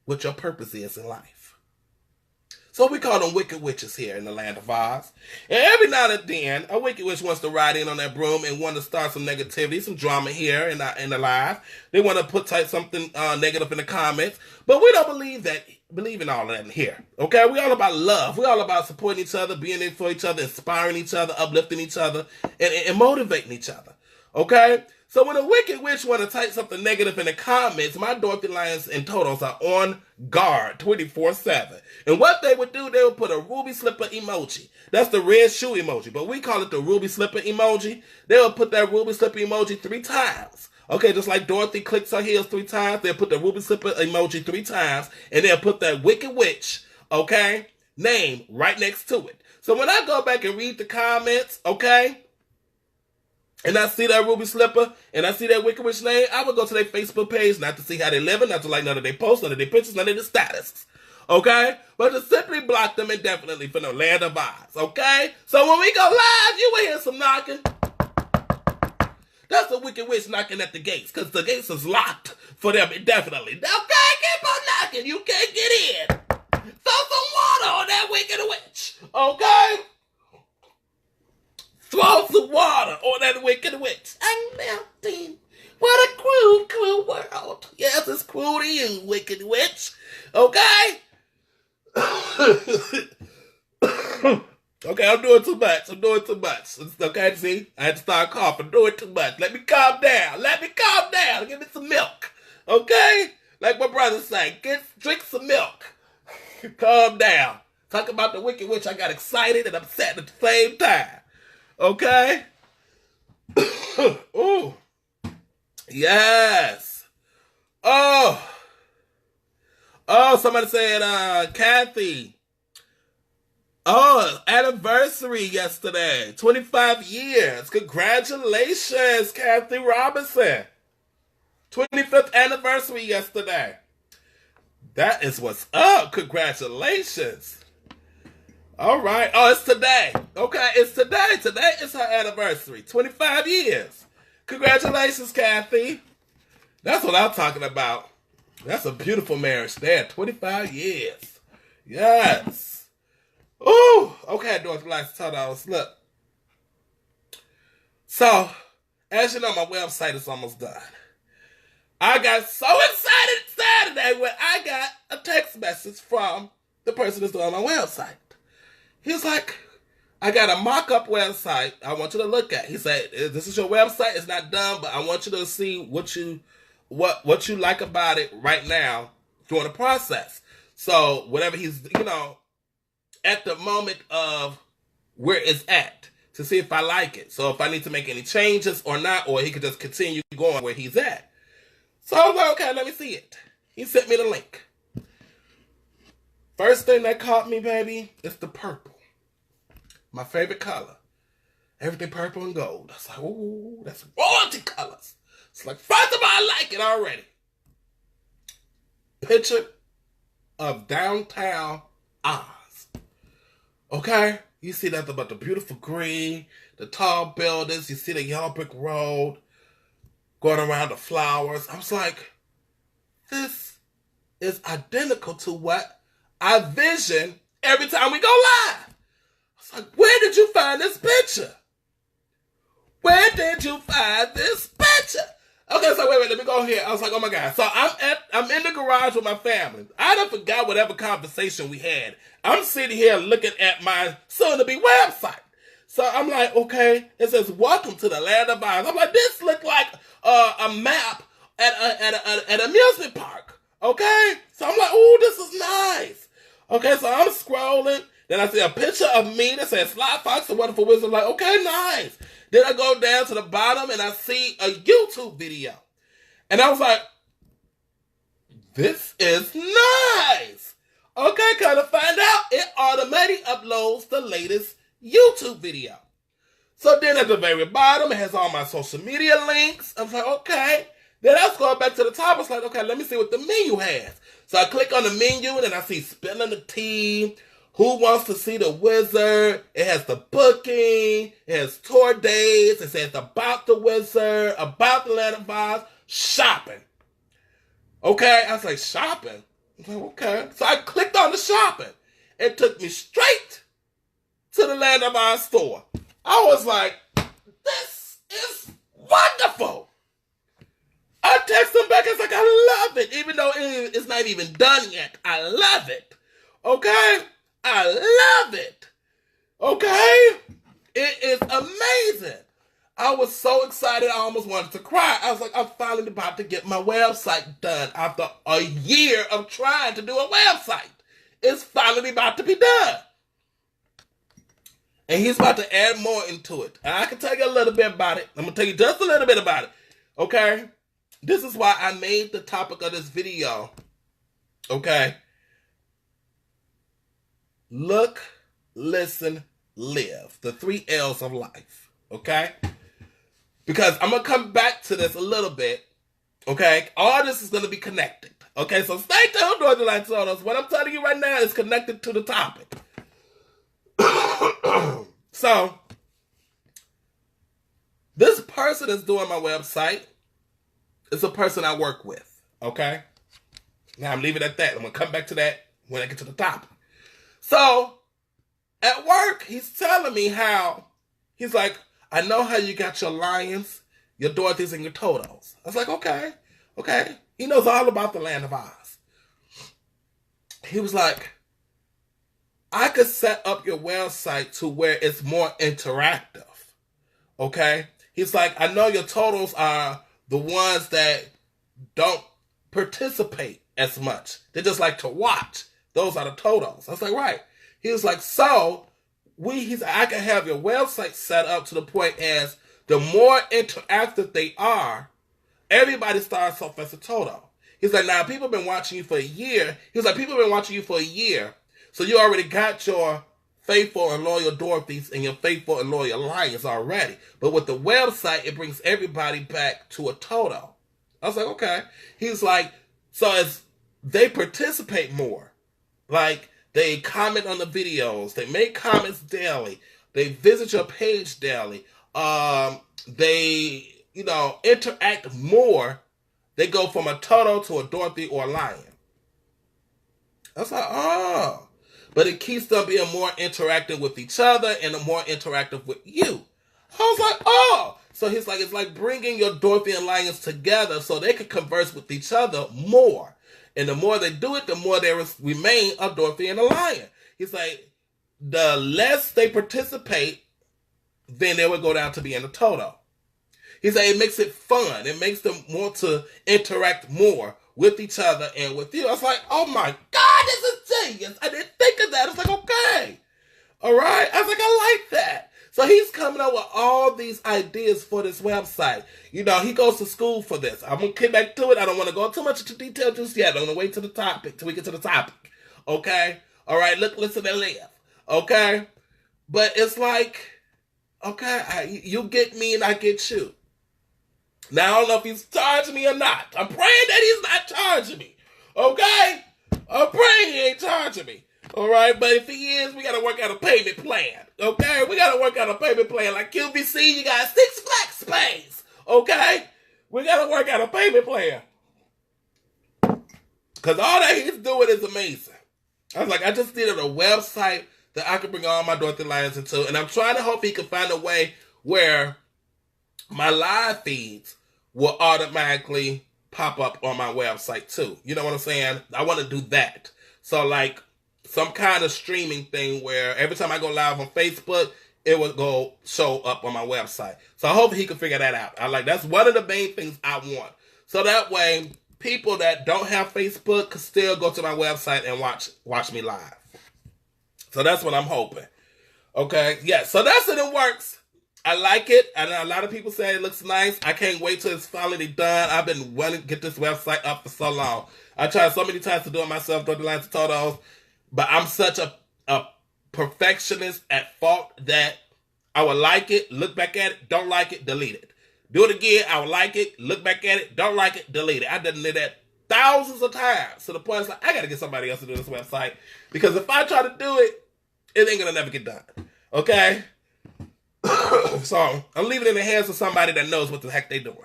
Speaker 1: what your purpose is in life. So we call them wicked witches here in the land of Oz. And every now and then, a wicked witch wants to ride in on that broom and want to start some negativity, some drama here in the live. They want to put something negative in the comments. But we don't believe in all of that here. Okay? We're all about love. We're all about supporting each other, being there for each other, inspiring each other, uplifting each other, and motivating each other. Okay? So when a wicked witch want to type something negative in the comments, my Dorothy Lions and Totos are on guard 24/7. And what they would do, they would put a ruby slipper emoji. That's the red shoe emoji, but we call it the ruby slipper emoji. They will put that ruby slipper emoji 3 times. Okay, just like Dorothy clicks her heels 3 times, they'll put the ruby slipper emoji 3 times, and they'll put that wicked witch, okay, name right next to it. So when I go back and read the comments, okay, and I see that ruby slipper, and I see that wicked witch name, I would go to their Facebook page, not to see how they living, not to like none of their posts, none of their pictures, none of their statuses. Okay? But to simply block them indefinitely from the land of Oz. Okay? So when we go live, you will hear some knocking. That's the wicked witch knocking at the gates, because the gates is locked for them indefinitely. Okay? Keep on knocking. You can't get in. Throw some water on that wicked witch. Okay? Throw some water on that wicked witch. I'm melting. What a cruel, cruel world. Yes, it's cruel to you, wicked witch. Okay? Okay, I'm doing too much. Okay, see? I had to start coughing. I'm doing too much. Let me calm down. Give me some milk. Okay? Like my brother say, drink some milk. Calm down. Talk about the wicked witch. I got excited and upset at the same time. Okay? Ooh. Yes. Oh. Oh, somebody said, Kathy. Oh, anniversary yesterday. 25 years. Congratulations, Kathy Robinson. 25th anniversary yesterday. That is what's up. Congratulations. All right. Oh, it's today. Okay, it's today. Today is her anniversary. 25 years. Congratulations, Kathy. That's what I'm talking about. That's a beautiful marriage there. 25 years. Yes. Ooh. Okay, Dorothy likes $10. Look. So, as you know, my website is almost done. I got so excited Saturday when I got a text message from the person that's doing my website. He was like, I got a mock-up website I want you to look at. He said, this is your website. It's not done, but I want you to see what you like about it right now during the process. So whatever he's, at the moment of where it's at to see if I like it. So if I need to make any changes or not, or he could just continue going where he's at. So I was like, okay, let me see it. He sent me the link. First thing that caught me, baby, is the purple. My favorite color. Everything purple and gold. I was like, ooh, that's royalty colors. It's like, first of all, I like it already. Picture of downtown Oz. Okay? You see that about the beautiful green, the tall buildings. You see the yellow brick road going around the flowers. I was like, this is identical to what I vision every time we go live. I was like, where did you find this picture? Where did you find this picture? Okay, so wait, let me go here. I was like, oh my God. So I'm in the garage with my family. I done forgot whatever conversation we had. I'm sitting here looking at my soon-to-be website. So I'm like, okay, it says, welcome to the land of Oz. I'm like, this look like a map at an amusement park. Okay? So I'm like, ooh, this is nice. Okay, so I'm scrolling. Then I see a picture of me that says Sly Foxx, the Wonderful Wizard. I'm like, okay, nice. Then I go down to the bottom and I see a YouTube video. And I was like, this is nice. Okay, kind of find out it automatically uploads the latest YouTube video. So then at the very bottom, it has all my social media links. I was like, okay. Then I scroll back to the top. I was like, okay, let me see what the menu has. So I click on the menu and then I see spilling the tea. Who wants to see the wizard? It has the booking. It has tour dates. It says about the wizard, about the land of Oz, shopping. Okay, I was like, shopping? I was like, okay. So I clicked on the shopping. It took me straight to the Land of Oz store. I was like, this is wonderful. I text him back. I was like, I love it. Even though it's not even done yet. I love it. Okay? I love it. Okay? It is amazing. I was so excited I almost wanted to cry. I was like, I'm finally about to get my website done after a year of trying to do a website. It's finally about to be done. And he's about to add more into it. And I can tell you a little bit about it. I'm going to tell you just a little bit about it. Okay? This is why I made the topic of this video. Okay? Look, listen, live. The 3 L's of life. Okay? Because I'm going to come back to this a little bit. Okay? All this is going to be connected. Okay? So stay tuned, Northern Lights Sonos. What I'm telling you right now is connected to the topic. So, this person that's doing my website is a person I work with. Okay? Now I'm leaving it at that. I'm going to come back to that when I get to the topic. So, at work, he's telling me how, he's like, I know how you got your lions, your Dorothys, and your Totos. I was like, okay. He knows all about the Land of Oz. He was like, I could set up your website to where it's more interactive. Okay? He's like, I know your Totos are the ones that don't participate as much. They just like to watch. Those are the Totos. I was like, right. He was like, so, I can have your website set up to the point as the more interactive they are, everybody starts off as a Toto. He's like, now people have been watching you for a year. He was like, people have been watching you for a year. So you already got your faithful and loyal Dorothys and your faithful and loyal Lions already. But with the website, it brings everybody back to a Toto. I was like, okay. He's like, so as they participate more, like they comment on the videos, they make comments daily, they visit your page daily, they, interact more, they go from a Toto to a Dorothy or a Lion. I was like, oh. But it keeps them being more interactive with each other and more interactive with you. I was like, oh. So he's like, it's like bringing your Dorothy and Lions together so they can converse with each other more. And the more they do it, the more they remain a Dorothy and a Lion. He's like, the less they participate, then they would go down to being a Toto. He said it makes it fun. It makes them want to interact more with each other and with you. I was like, oh my God, this is genius. I didn't think of that. It's like, okay. All right. I was like, I like that. So he's coming up with all these ideas for this website. He goes to school for this. I'm going to get back to it. I don't want to go too much into detail just yet. I'm going to wait till we get to the topic. Okay? All right, look, listen, and live. Okay? But it's like, okay, you get me and I get you. Now, I don't know if he's charging me or not. I'm praying that he's not charging me. Okay? I'm praying he ain't charging me. All right? But if he is, we got to work out a payment plan. Okay? We got to work out a payment plan. Like QVC, you got 6 flex pays. Okay? We got to work out a payment plan. Because all that he's doing is amazing. I was like, I just needed a website that I could bring all my Dorothy Lions into. And I'm trying to hope he can find a way where my live feeds will automatically pop up on my website too. You know what I'm saying? I want to do that. So like some kind of streaming thing where every time I go live on Facebook, it will go show up on my website. So I hope he can figure that out. That's one of the main things I want. So that way, people that don't have Facebook can still go to my website and watch me live. So that's what I'm hoping. Okay? Yeah, so that's it. It works. I like it. I know a lot of people say it looks nice. I can't wait till it's finally done. I've been wanting to get this website up for so long. I tried so many times to do it myself, Dorothy Lions and Totos, but I'm such a perfectionist at fault that I would like it, look back at it, don't like it, delete it. Do it again, I would like it, look back at it, don't like it, delete it. I've done that thousands of times to the point it's like, I got to get somebody else to do this website because if I try to do it, it ain't going to never get done. Okay? So I'm leaving it in the hands of somebody that knows what the heck they're doing.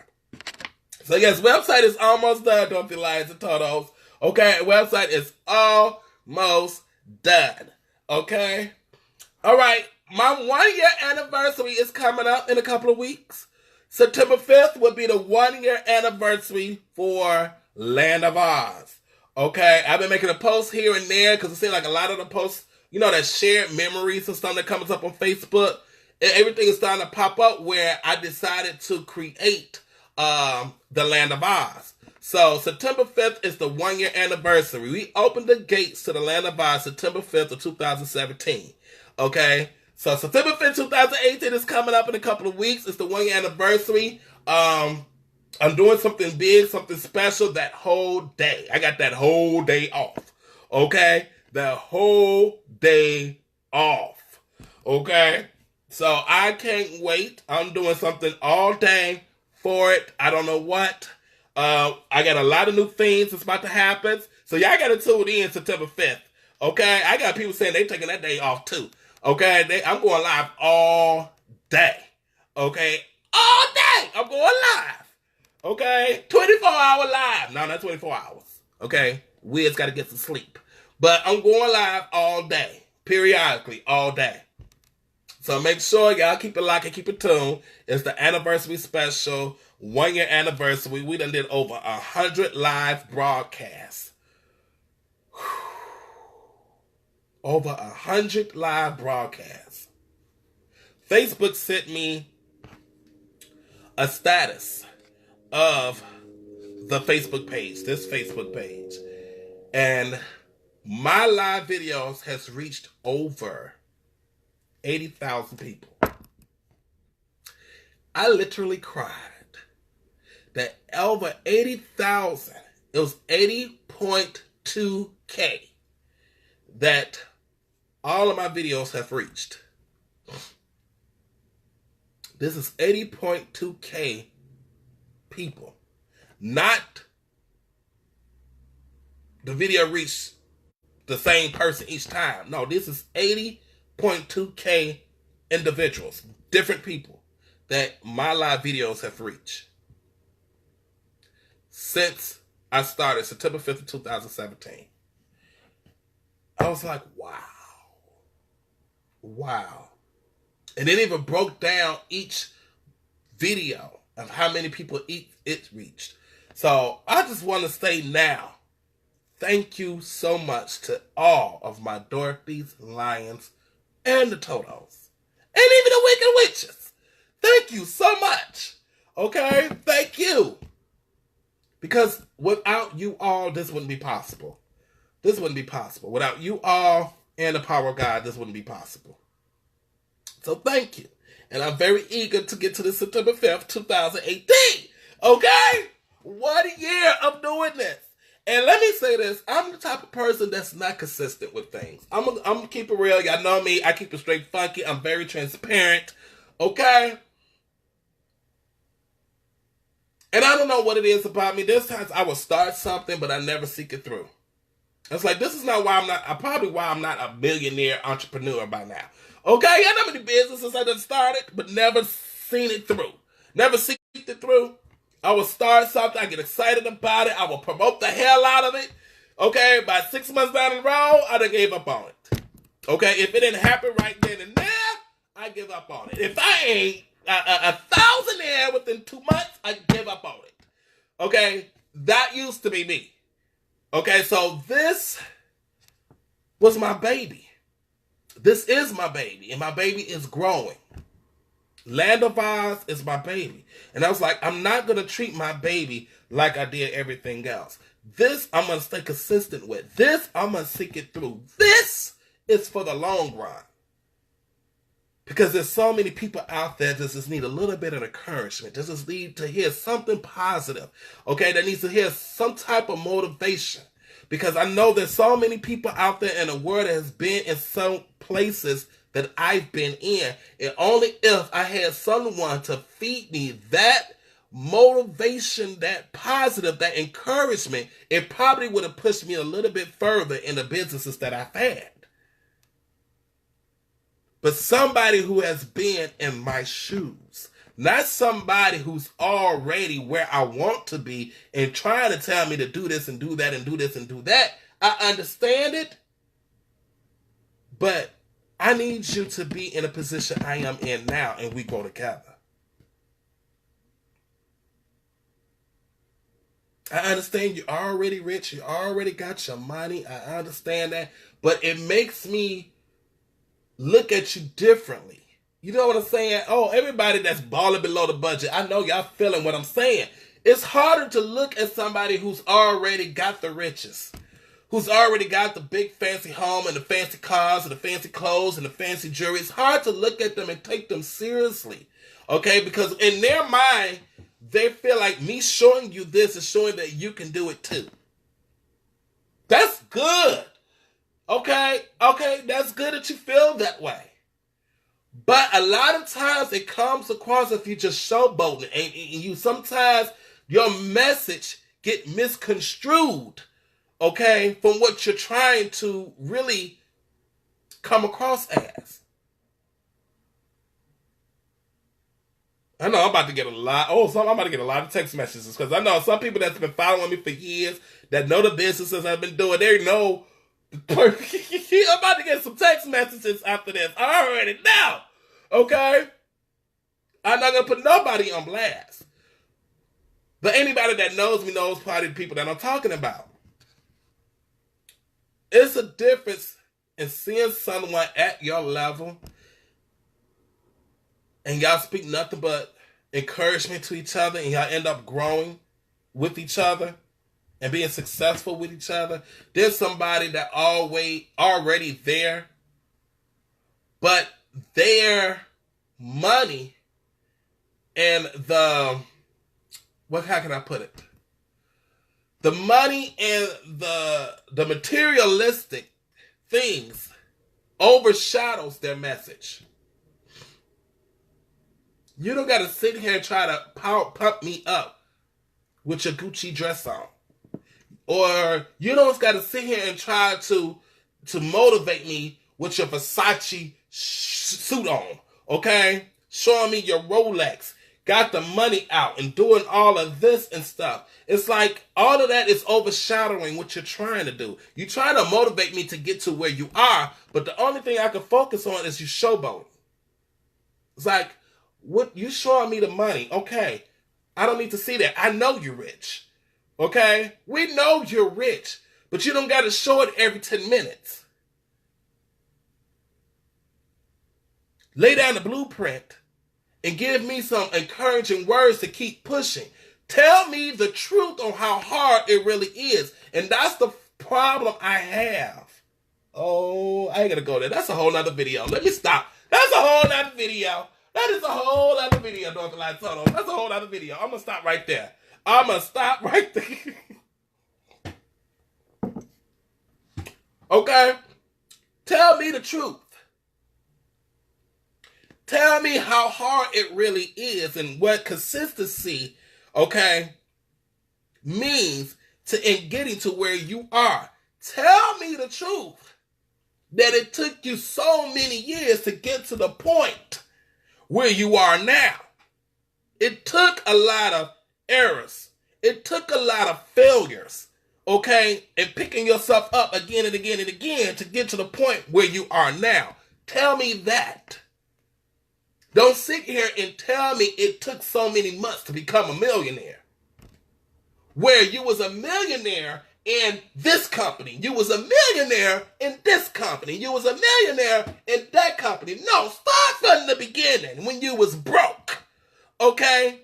Speaker 1: So yes, website is almost done, Dorothy Lions and Totos. Okay, website is almost done. Okay? All right, my 1-year anniversary is coming up in a couple of weeks. September 5th will be the 1-year anniversary for Land of Oz. Okay, I've been making a post here and there because it seems like a lot of the posts, that shared memories and stuff that comes up on Facebook. Everything is starting to pop up where I decided to create the Land of Oz. So September 5th is the 1-year anniversary. We opened the gates to the Land of Oz September 5th of 2017. Okay? So September 5th, 2018 is coming up in a couple of weeks. It's the 1-year anniversary. I'm doing something big, something special that whole day. I got that whole day off. Okay? The whole day off. Okay? So I can't wait. I'm doing something all day for it. I don't know what. I got a lot of new things that's about to happen. So y'all got to tune in September 5th. Okay? I got people saying they taking that day off too. Okay? I'm going live all day. Okay? All day. I'm going live. Okay? 24-hour live. No, not 24 hours. Okay? Wiz got to get some sleep. But I'm going live all day. Periodically. All day. So make sure y'all keep it locked and keep it tuned. It's the anniversary special, 1-year anniversary. We done did over 100 live broadcasts. Over 100 live broadcasts. Facebook sent me a status of the Facebook page, this Facebook page. And my live videos has reached over 80,000 people. I literally cried that over 80,000, it was 80.2K that all of my videos have reached. This is 80.2K people. Not the video reached the same person each time. No, this is 80.2K individuals, different people that my live videos have reached since I started September 5th of 2017. I was like, wow. And it even broke down each video of how many people it reached. So I just want to say now, thank you so much to all of my Dorothys, Lions, and the Totos. And even the Wicked Witches. Thank you so much. Okay? Thank you. Because without you all, this wouldn't be possible. This wouldn't be possible. Without you all and the power of God, this wouldn't be possible. So thank you. And I'm very eager to get to the September 5th, 2018. Okay? 1 year of doing this. And let me say this. I'm the type of person that's not consistent with things. I'm going to keep it real. Y'all know me. I keep it straight funky. I'm very transparent. Okay? And I don't know what it is about me. There's times I will start something, but I never seek it through. It's like, this is not why probably why I'm not a millionaire entrepreneur by now. Okay? I know many businesses I done started, but never seen it through. Never seen it through. I will start something. I get excited about it. I will promote the hell out of it. Okay? By 6 months down the road, I done gave up on it. Okay? If it didn't happen right then and there, I give up on it. If I ain't a thousandaire within 2 months, I give up on it. Okay? That used to be me. Okay? So this was my baby. This is my baby. And my baby is growing. Land of Oz is my baby. And I was like, I'm not going to treat my baby like I did everything else. This I'm going to stay consistent with. This I'm going to seek it through. This is for the long run. Because there's so many people out there that just need a little bit of encouragement. That just need to hear something positive. Okay, that needs to hear some type of motivation. Because I know there's so many people out there in the world that has been in some places that I've been in. And only if I had someone to feed me that motivation, that positive, that encouragement, it probably would have pushed me a little bit further in the businesses that I've had. But somebody who has been in my shoes. Not somebody who's already where I want to be and trying to tell me to do this and do that and do this and do that. I understand it. But I need you to be in a position I am in now and we go together. I understand you're already rich. You already got your money. I understand that. But it makes me look at you differently. You know what I'm saying? Oh, everybody that's balling below the budget, I know y'all feeling what I'm saying. It's harder to look at somebody who's already got the riches, who's already got the big fancy home and the fancy cars and the fancy clothes and the fancy jewelry. It's hard to look at them and take them seriously, okay? Because in their mind, they feel like me showing you this is showing that you can do it too. That's good, okay? Okay, that's good that you feel that way. But a lot of times it comes across if you just showboating and you sometimes your message get misconstrued, okay, from what you're trying to really come across as. I know I'm about to get a lot. I'm about to get a lot of text messages because I know some people that's been following me for years that know the businesses I've been doing. They know. I'm about to get some text messages after this. I already know. Okay? I'm not going to put nobody on blast. But anybody that knows me knows probably the people that I'm talking about. It's a difference in seeing someone at your level and y'all speak nothing but encouragement to each other and y'all end up growing with each other and being successful with each other. There's somebody that already there, but their money and the how can I put it? The money and the materialistic things overshadows their message. You don't got to sit here and try to pump me up with your Gucci dress on. Or you don't got to sit here and try to motivate me with your Versace suit on. Okay? Showing me your Rolex. Got the money out and doing all of this and stuff. It's like all of that is overshadowing what you're trying to do. You try to motivate me to get to where you are, but the only thing I can focus on is you showboating. It's like, what you showing me the money? Okay, I don't need to see that. I know you're rich. Okay, we know you're rich, but you don't got to show it every 10 minutes. Lay down the blueprint and give me some encouraging words to keep pushing. Tell me the truth on how hard it really is, and that's the problem I have. Oh, I ain't gonna go there. That's a whole nother video. Let me stop. That's a whole nother video. That is a whole other video, North Carolina Total. That's a whole other video. I'm going to stop right there. Okay? Tell me the truth. Tell me how hard it really is and what consistency, okay, means in getting to where you are. Tell me the truth that it took you so many years to get to the point where you are now. It took a lot of errors. It took a lot of failures, okay? And picking yourself up again and again and again to get to the point where you are now. Tell me that. Don't sit here and tell me it took so many months to become a millionaire. Where you was a millionaire in this company. You was a millionaire in this company. You was a millionaire in that company. No, start from the beginning when you was broke. Okay?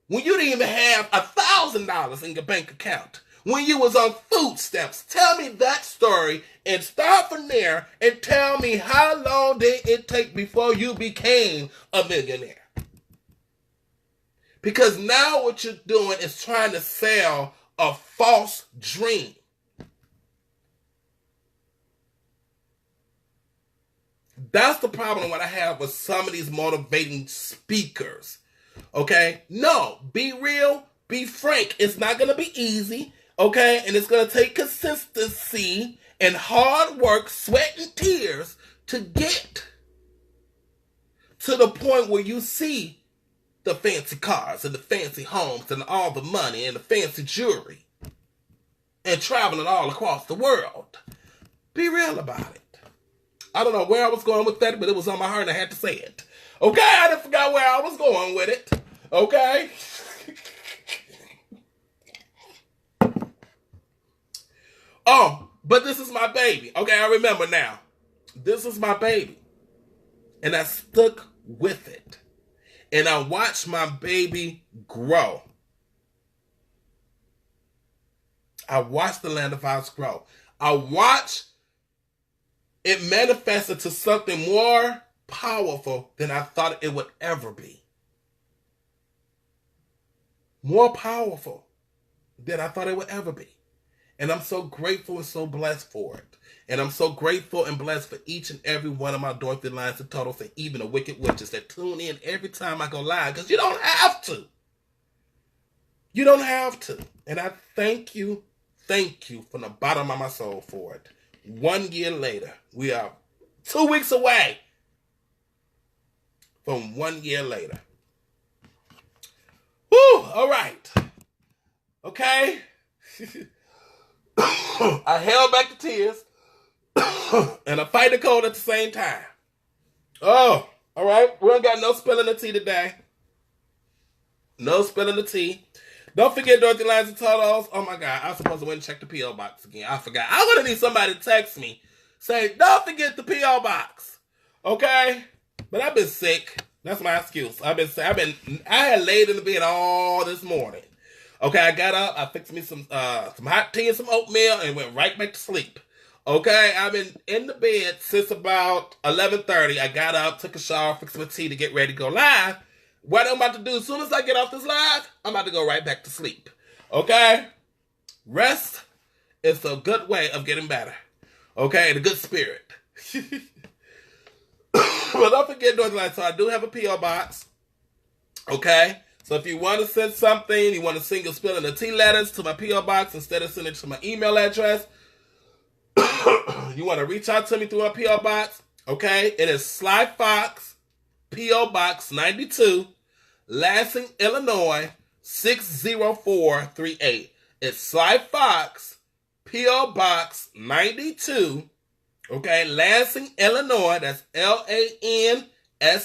Speaker 1: When you didn't even have $1,000 in your bank account. When you was on food stamps. Tell me that story and start from there and tell me how long did it take before you became a millionaire. Because now what you're doing is trying to sell a false dream. That's the problem what I have with some of these motivating speakers. Okay? No, be real, be frank. It's not going to be easy. Okay? And it's going to take consistency and hard work, sweat and tears to get to the point where you see the fancy cars and the fancy homes and all the money and the fancy jewelry and traveling all across the world. Be real about it. I don't know where I was going with that, but it was on my heart and I had to say it. Okay, I didn't forget where I was going with it. Okay? Oh, but this is my baby. Okay, I remember now. This is my baby. And I stuck with it. And I watched my baby grow. I watched the Land of Foxx grow. I watched it manifest into something more powerful than I thought it would ever be. More powerful than I thought it would ever be. And I'm so grateful and so blessed for it. And I'm so grateful and blessed for each and every one of my Dorothy Lines and Totals and even the Wicked Witches that tune in every time I go live. Because you don't have to. You don't have to. And I thank you from the bottom of my soul for it. 1 year later, we are 2 weeks away from 1 year later. Woo! All right. Okay. I held back the tears and I fight the cold at the same time. Oh, all right. We don't got no spilling the tea today. No spilling the tea. Don't forget Dorothy Lines and Totals. Oh my God, I was supposed to went and check the P.O. box again. I forgot. I'm gonna need somebody to text me. Say, don't forget the P.O. box. Okay? But I've been sick. That's my excuse. I had laid in the bed all this morning. Okay, I got up, I fixed me some hot tea and some oatmeal and went right back to sleep. Okay, I've been in the bed since about 11:30. I got up, took a shower, fixed my tea to get ready to go live. what I'm about to do, as soon as I get off this live, I'm about to go right back to sleep. Okay? Rest is a good way of getting better. Okay? And a good spirit. But don't forget, so I do have a P.O. box. Okay? So if you want to send something, you want to send your spelling the T letters to my P.O. box instead of sending it to my email address, you want to reach out to me through my P.O. box. Okay? It is Sly Foxx, P.O. Box 92, Lansing, Illinois, 60438. It's Sly Foxx, P.O. Box 92, okay, Lansing, Illinois, that's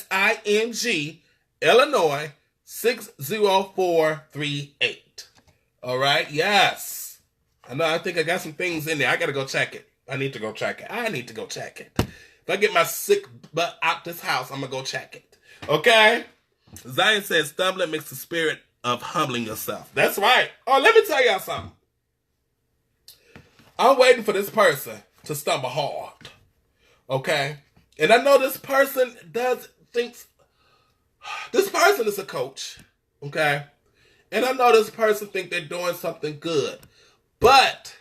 Speaker 1: Lansing, Illinois, 60438. All right, yes. I think I got some things in there. I got to go check it. I need to go check it. If I get my sick butt out this house, I'm going to go check it. Okay? Zion says, stumbling makes the spirit of humbling yourself. That's right. Oh, let me tell y'all something. I'm waiting for this person to stumble hard. Okay? And I know this person this person is a coach. Okay? And I know this person think they're doing something good. But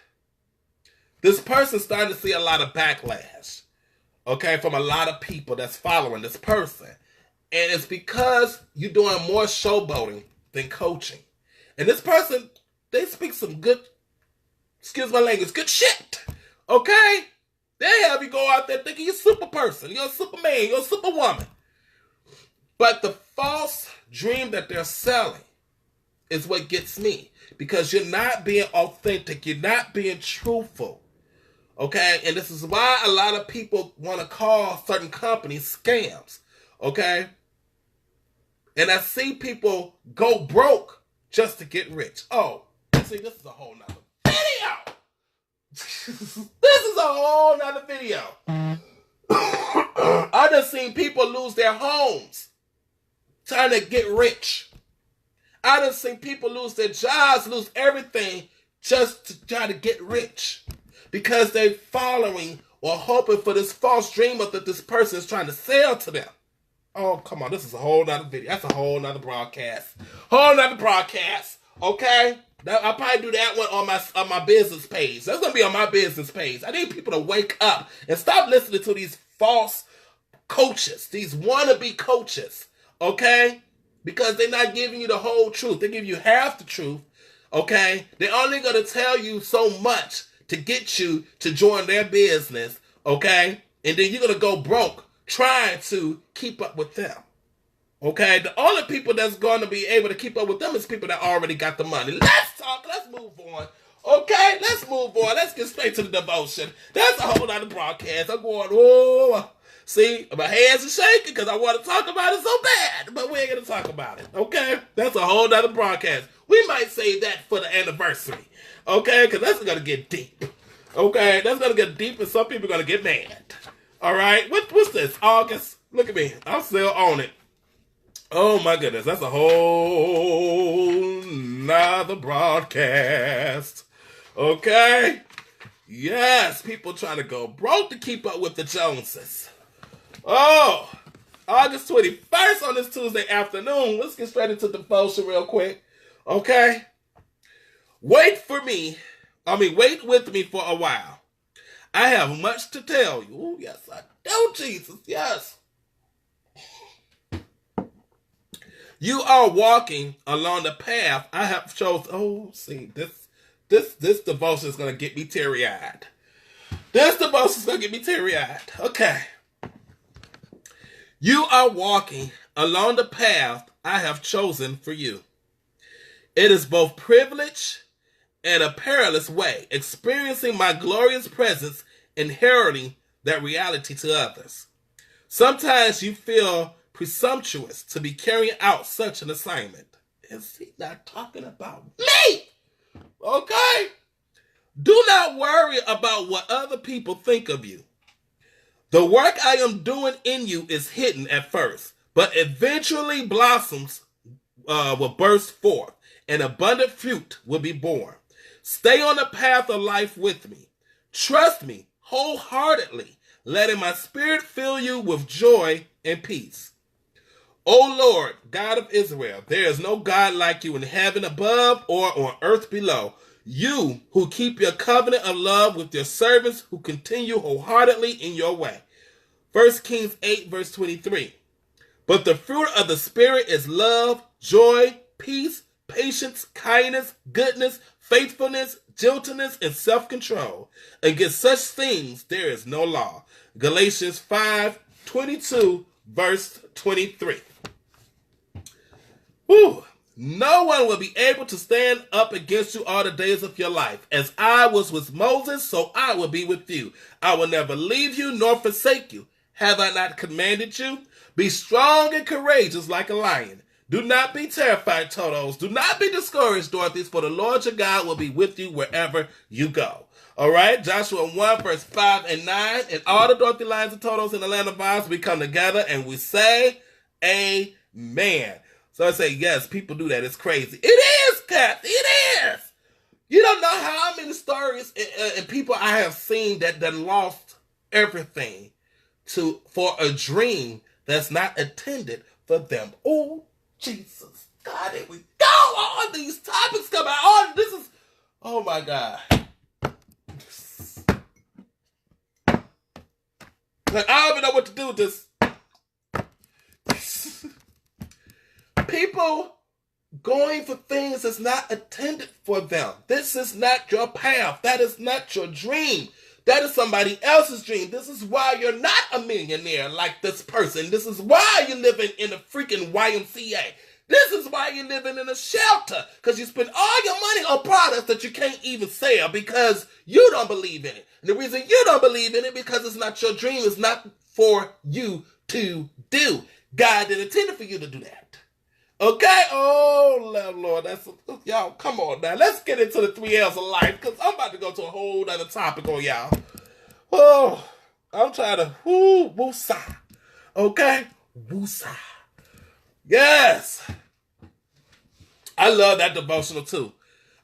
Speaker 1: this person's starting to see a lot of backlash. Okay, from a lot of people that's following this person. And it's because you're doing more showboating than coaching. And this person, they speak some good, excuse my language, good shit. Okay? They have you go out there thinking you're a super person, you're a superman, you're a superwoman. But the false dream that they're selling is what gets me. Because you're not being authentic, you're not being truthful. Okay, and this is why a lot of people want to call certain companies scams. Okay, and I see people go broke just to get rich. Oh, see, this is a whole nother video. This is a whole nother video. I done seen people lose their homes trying to get rich. I done seen people lose their jobs, lose everything just to try to get rich. Because they're following or hoping for this false dream that this person is trying to sell to them. Oh, come on. This is a whole nother video. That's a whole nother broadcast. Okay? I'll probably do that one on my business page. That's going to be on my business page. I need people to wake up and stop listening to these false coaches, these wannabe coaches. Okay? Because they're not giving you the whole truth. They give you half the truth. Okay? They're only going to tell you so much to get you to join their business, okay? And then you're going to go broke trying to keep up with them, okay? The only people that's going to be able to keep up with them is people that already got the money. Let's talk. Let's move on, okay? Let's move on. Let's get straight to the devotion. That's a whole other broadcast. I'm going, see, my hands are shaking because I want to talk about it so bad, but we ain't going to talk about it, okay? That's a whole other broadcast. We might save that for the anniversary. Okay, because that's going to get deep. Okay, that's going to get deep and some people are going to get mad. All right, what's this? August? Look at me. I'm still on it. Oh my goodness, that's a whole nother broadcast. Okay? Yes, people trying to go broke to keep up with the Joneses. Oh, August 21st on this Tuesday afternoon. Let's get straight into devotion real quick. Okay? Wait with me for a while. I have much to tell you. Ooh, yes, I do, Jesus. Yes. You are walking along the path I have chosen. Oh, see, this devotion is going to get me teary-eyed. Okay. You are walking along the path I have chosen for you. It is both privilege and a perilous way, experiencing my glorious presence, inheriting that reality to others. Sometimes you feel presumptuous to be carrying out such an assignment. Is he not talking about me? Okay? Do not worry about what other people think of you. The work I am doing in you is hidden at first, but eventually blossoms will burst forth, and abundant fruit will be born. Stay on the path of life with me. Trust me wholeheartedly, letting my spirit fill you with joy and peace. O Lord, God of Israel, there is no God like you in heaven above or on earth below. You who keep your covenant of love with your servants who continue wholeheartedly in your way. 1 Kings 8 verse 23. But the fruit of the Spirit is love, joy, peace, patience, kindness, goodness, faithfulness, gentleness, and self-control. Against such things there is no law. Galatians 5:22 verse 23. Whew. No one will be able to stand up against you all the days of your life. As I was with Moses, so I will be with you. I will never leave you nor forsake you. Have I not commanded you? Be strong and courageous like a lion. Do not be terrified, Totos. Do not be discouraged, Dorothy, for the Lord your God will be with you wherever you go. All right, Joshua 1, verse 5 and 9. And all the Dorothy Lions and Totos in the land of Oz, we come together and we say, Amen. So I say, yes, people do that. It's crazy. It is, Kat. It is. You don't know how many stories and people I have seen that lost everything for a dream that's not intended for them. Oh, Jesus. God, here we go. All these topics come out. Oh, this is, oh my God. Like, I don't even know what to do with this. People going for things that's not intended for them. This is not your path. That is not your dream. That is somebody else's dream. This is why you're not a millionaire like this person. This is why you're living in a freaking YMCA. This is why you're living in a shelter. Because you spend all your money on products that you can't even sell because you don't believe in it. And the reason you don't believe in it because it's not your dream. It's not for you to do. God didn't intend for you to do that. Okay? Oh, Lord. That's y'all, come on now. Let's get into the 3 L's of life because I'm about to go to a whole other topic on y'all. Oh, I'm trying to woosah. Okay? Woosah. Yes. I love that devotional too.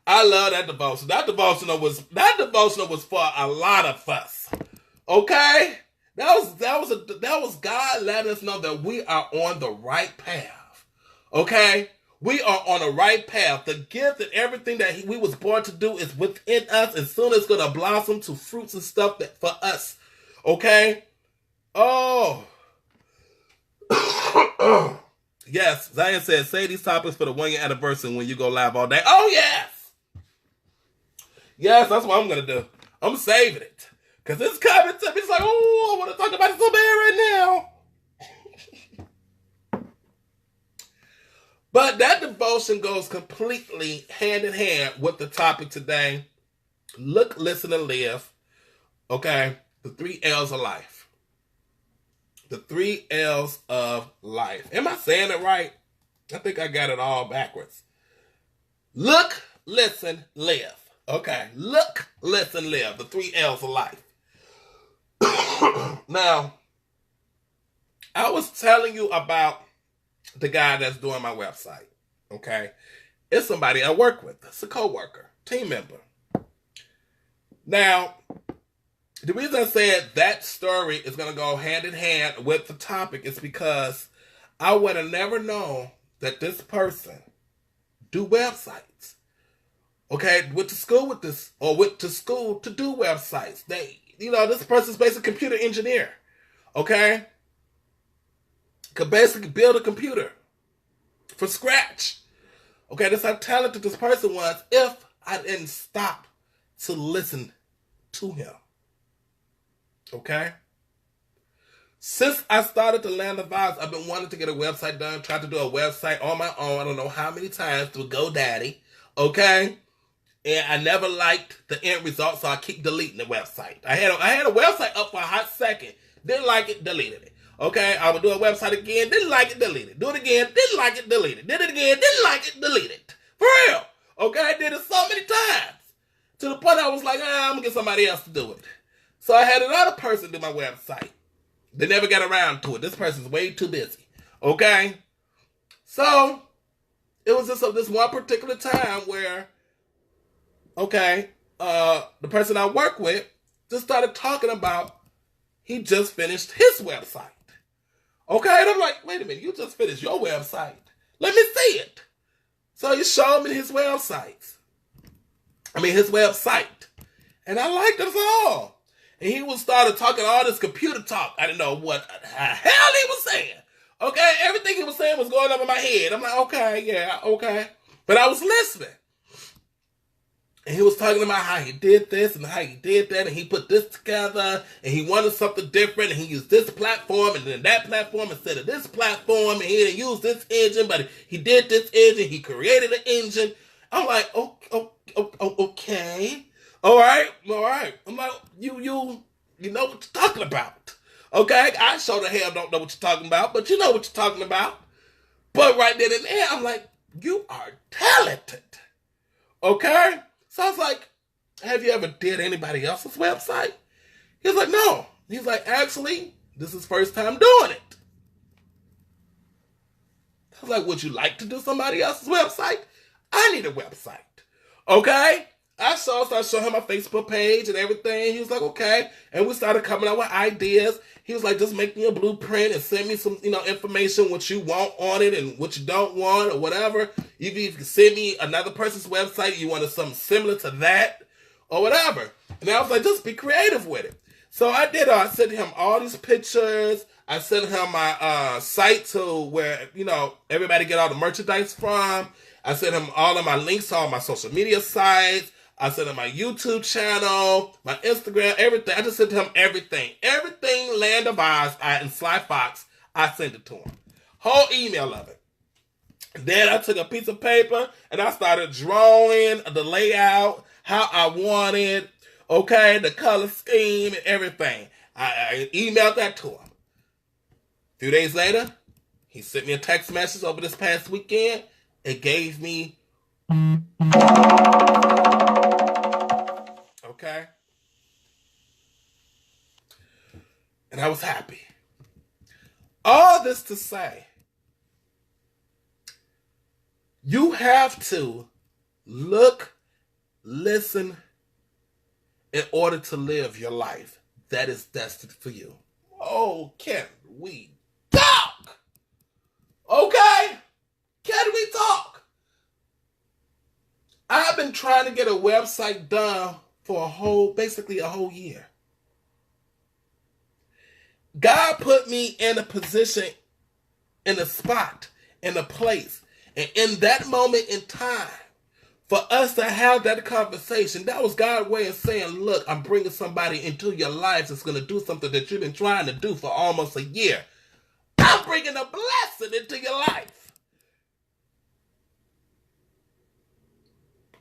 Speaker 1: I love that devotional. That devotional was for a lot of us. Okay? That was God letting us know that we are on the right path. Okay? We are on the right path. The gift and everything that we was born to do is within us, and soon it's going to blossom to fruits and stuff for us. Okay? Oh. Yes, Zion said, say these topics for the 1-year anniversary when you go live all day. Oh, yes. Yes, that's what I'm going to do. I'm saving it. Because it's coming to me. It's like, oh, I want to talk about it so bad right now. But that devotion goes completely hand in hand with the topic today. Look, listen, and live. Okay? The 3 L's of life. The 3 L's of life. Am I saying it right? I think I got it all backwards. Look, listen, live. Okay. Look, listen, live. The 3 L's of life. Now, I was telling you about the guy that's doing my website. Okay. It's somebody I work with. It's a coworker, team member. Now, the reason I said that story is going to go hand in hand with the topic is because I would have never known that this person do websites. Okay, went to school with this, or went to school to do websites. This person's basically a computer engineer. Okay? Could basically build a computer for scratch. Okay, that's how talented this person was if I didn't stop to listen to him. Okay? Since I started the Land of Oz, I've been wanting to get a website done, tried to do a website on my own. I don't know how many times through GoDaddy. Okay? And I never liked the end result, so I keep deleting the website. I had a website up for a hot second. Didn't like it, deleted it. Okay? I would do a website again, didn't like it, deleted it. Do it again, didn't like it, deleted it. Did it again, didn't like it, deleted it. For real. Okay? I did it so many times. To the point I was like, I'm going to get somebody else to do it. So I had another person do my website. They never got around to it. This person's way too busy. Okay? So, it was just this one particular time where, okay, the person I work with just started talking about he just finished his website. Okay, and I'm like, wait a minute, you just finished your website. Let me see it. So he showed me his website. And I liked it all. And he was started talking all this computer talk. I didn't know what the hell he was saying. Okay, everything he was saying was going over my head. I'm like, okay, yeah, okay. But I was listening. And he was talking about how he did this and how he did that, and he put this together, and he wanted something different, and he used this platform and then that platform instead of this platform, and he didn't use this engine, but he did this engine. He created an engine. I'm like, okay. All right. I'm like, you know what you're talking about. Okay? I sure the hell don't know what you're talking about, but you know what you're talking about. But right then and there, I'm like, you are talented. Okay? So I was like, have you ever did anybody else's website? He was like, no. He's like, actually, this is first time doing it. I was like, would you like to do somebody else's website? I need a website. Okay? I started showing him my Facebook page and everything. He was like, okay. And we started coming up with ideas. He was like, just make me a blueprint and send me some, information, what you want on it and what you don't want or whatever. If you can send me another person's website, you wanted something similar to that or whatever. And I was like, just be creative with it. So I did. I sent him all these pictures. I sent him my site to where, everybody get all the merchandise from. I sent him all of my links to all my social media sites. I sent him my YouTube channel, my Instagram, everything. I just sent him everything. Everything Land of Oz and Sly Fox, I sent it to him. Whole email of it. Then I took a piece of paper and I started drawing the layout, how I wanted, okay, the color scheme and everything. I emailed that to him. A few days later, he sent me a text message over this past weekend. It gave me... Okay? And I was happy. All this to say, you have to look, listen, in order to live your life that is destined for you. Oh, can we talk? Okay? Can we talk? I've been trying to get a website done for basically a whole year. God put me in a position, in a spot, in a place, and in that moment in time, for us to have that conversation, that was God's way of saying, look, I'm bringing somebody into your life that's going to do something that you've been trying to do for almost a year. I'm bringing a blessing into your life.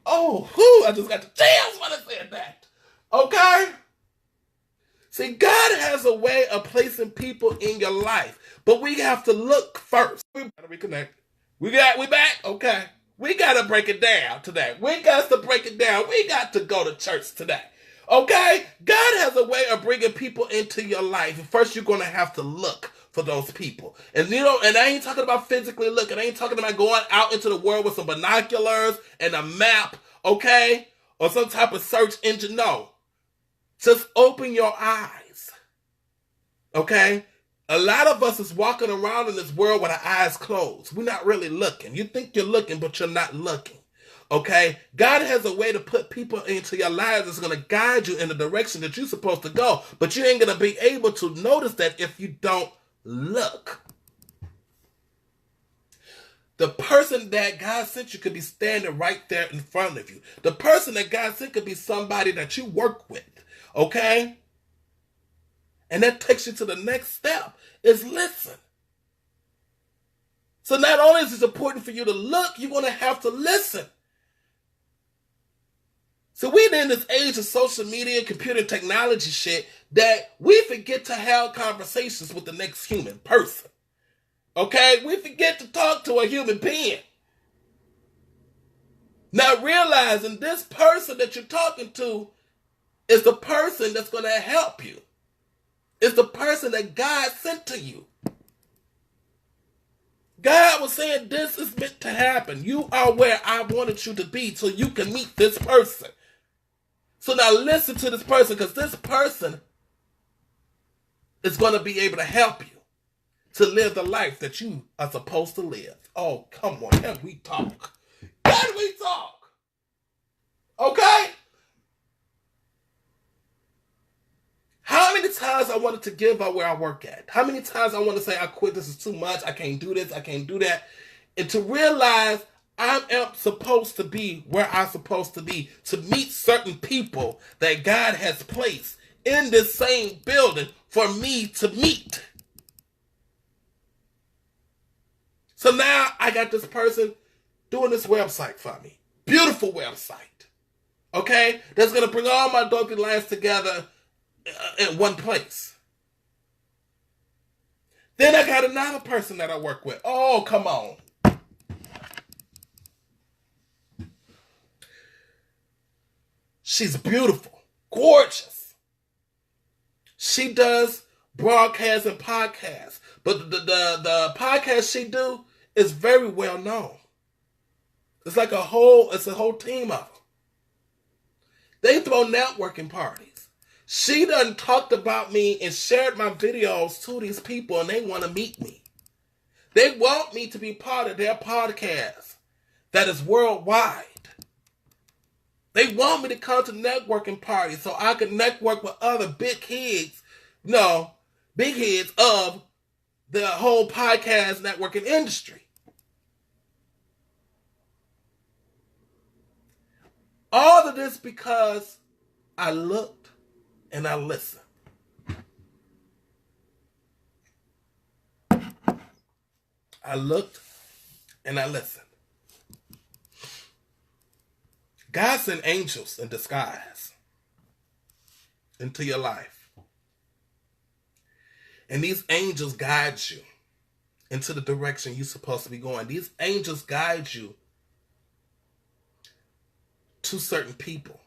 Speaker 1: Oh, I just got the chills when I said that. Okay? See, God has a way of placing people in your life, but we have to look first. We gotta reconnect. We back? Okay. We gotta break it down today. We got to break it down. We got to go to church today. Okay? God has a way of bringing people into your life. First, you're gonna have to look for those people. And and I ain't talking about physically looking. I ain't talking about going out into the world with some binoculars and a map, okay? Or some type of search engine. No. Just open your eyes. Okay? A lot of us is walking around in this world with our eyes closed. We're not really looking. You think you're looking, but you're not looking. Okay? God has a way to put people into your lives that's going to guide you in the direction that you're supposed to go. But you ain't going to be able to notice that if you don't look. The person that God sent you could be standing right there in front of you. The person that God sent could be somebody that you work with. Okay? And that takes you to the next step, is listen. So not only is it important for you to look, you're going to have to listen. So we're in this age of social media, computer technology shit, that we forget to have conversations with the next human person. Okay? We forget to talk to a human being. Not realizing this person that you're talking to is the person that's going to help you. It's the person that God sent to you. God was saying this is meant to happen. You are where I wanted you to be so you can meet this person. So now listen to this person, because this person is going to be able to help you. to live the life that you are supposed to live. Oh, come on. Can we talk? Can we talk? Okay? How many times I wanted to give up where I work at? How many times I want to say, I quit, this is too much, I can't do this, I can't do that. And to realize I am supposed to be where I'm supposed to be, to meet certain people that God has placed in this same building for me to meet. So now I got this person doing this website for me. Beautiful website. Okay? That's going to bring all my dopey lines together in one place. Then I got another person that I work with. Oh, come on. She's beautiful, gorgeous. She does broadcasts and podcasts, but the podcast she do is very well known. It's a whole team of them. They throw networking parties. She done talked about me and shared my videos to these people, and they want to meet me. They want me to be part of their podcast that is worldwide. They want me to come to networking parties so I can network with other big heads of the whole podcast networking industry. All of this because I looked and I listened. I looked and I listened. God sent angels in disguise into your life. And these angels guide you into the direction you're supposed to be going. These angels guide you to certain people.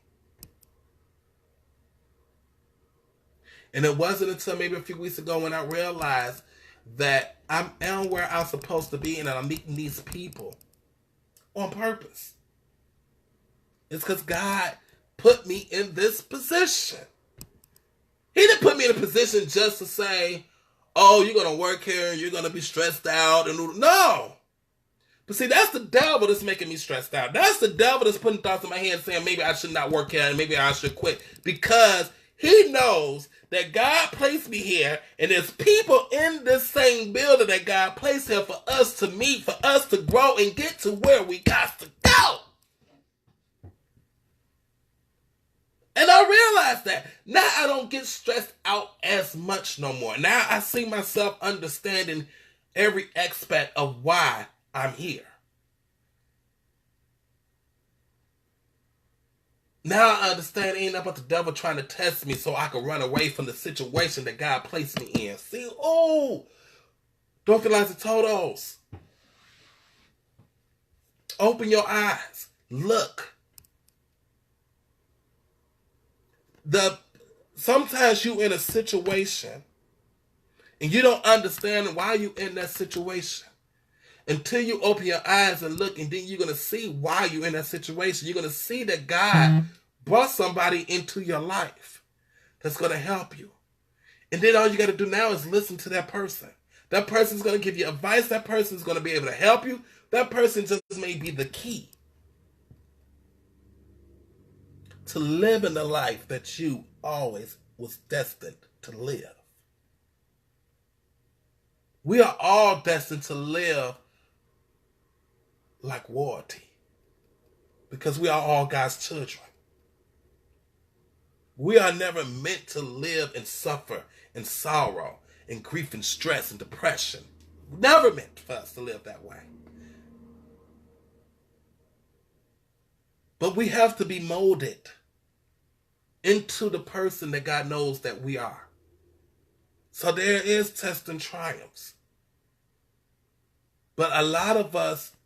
Speaker 1: And it wasn't until maybe a few weeks ago when I realized that I am where I'm supposed to be and that I'm meeting these people on purpose. It's because God put me in this position. He didn't put me in a position just to say, oh, you're going to work here and you're going to be stressed out. No. But see, that's the devil that's making me stressed out. That's the devil that's putting thoughts in my head saying maybe I should not work here and maybe I should quit. Because he knows that God placed me here and there's people in this same building that God placed here for us to meet, for us to grow and get to where we got to go. And I realized that. Now I don't get stressed out as much no more. Now I see myself understanding every aspect of why I'm here. Now I understand it ain't about the devil trying to test me so I can run away from the situation that God placed me in. See, don't feel like the totos. Open your eyes. Look. Sometimes you in a situation and you don't understand why you in that situation until you open your eyes and look, and then you're going to see why you're in that situation. You're going to see that God brought somebody into your life that's going to help you. And then all you got to do now is listen to that person. That person's going to give you advice. That person's going to be able to help you. That person just may be the key to living the life that you always was destined to live. We are all destined to live like royalty because we are all God's children. We are never meant to live and suffer in sorrow and grief and stress and depression. Never meant for us to live that way. But we have to be molded into the person that God knows that we are. So there is tests and triumphs. But a lot of us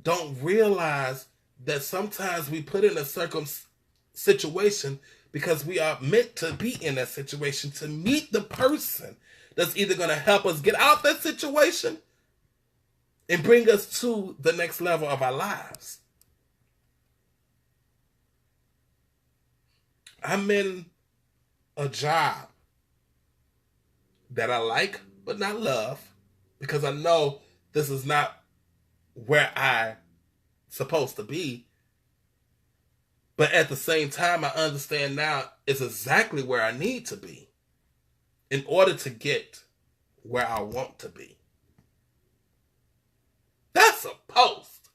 Speaker 1: don't realize that sometimes we put in a situation because we are meant to be in that situation to meet the person that's either going to help us get out that situation and bring us to the next level of our lives. I'm in a job that I like but not love. because I know this is not where I'm supposed to be. But at the same time, I understand now it's exactly where I need to be in order to get where I want to be. That's a post.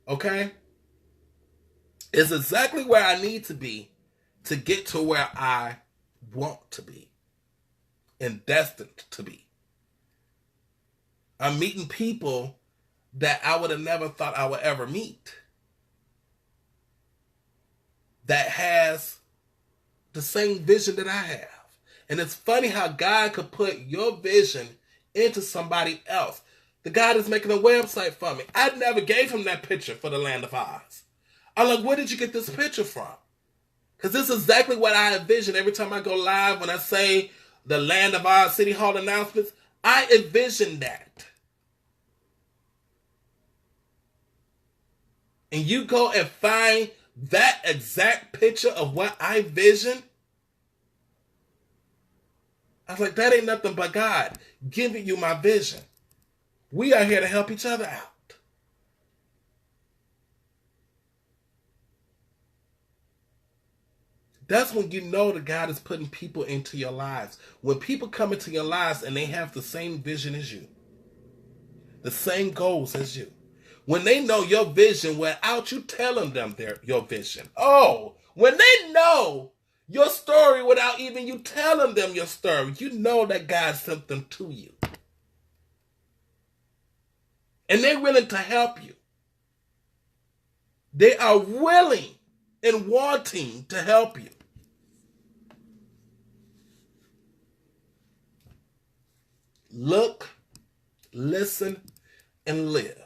Speaker 1: Okay? It's exactly where I need to be to get to where I want to be and destined to be. I'm meeting people that I would have never thought I would ever meet. That has the same vision that I have. And it's funny how God could put your vision into somebody else. The guy that's making a website for me, I never gave him that picture for the Land of Oz. I'm like, where did you get this picture from? Because this is exactly what I envision every time I go live. When I say the Land of Oz City Hall announcements, I envision that. And you go and find that exact picture of what I vision. I was like, that ain't nothing but God giving you my vision. We are here to help each other out. That's when you know that God is putting people into your lives. When people come into your lives and they have the same vision as you, the same goals as you. When they know your vision without you telling them your vision. Oh, when they know your story without even you telling them your story, you know that God sent them to you. And they're willing to help you. They are willing and wanting to help you. Look, listen, and live.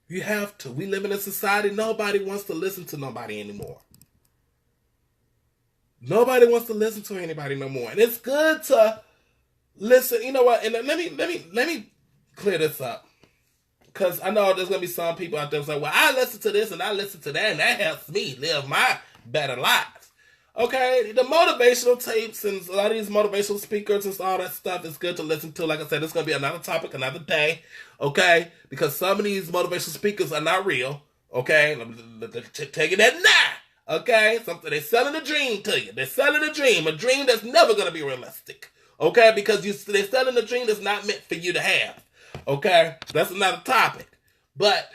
Speaker 1: You have to. We live in a society, nobody wants to listen to nobody anymore. Nobody wants to listen to anybody no more. And it's good to listen. You know what? And let me clear this up. Because I know there's going to be some people out there who say, well, I listen to this and I listen to that, and that helps me live my better lives. Okay, the motivational tapes and a lot of these motivational speakers and all that stuff is good to listen to. Like I said, it's going to be another topic, another day. Okay, because some of these motivational speakers are not real. Okay, take it that now. Okay, they're selling a dream to you. They're selling a dream that's never going to be realistic. Okay, because they're selling a dream that's not meant for you to have. Okay, that's another topic. But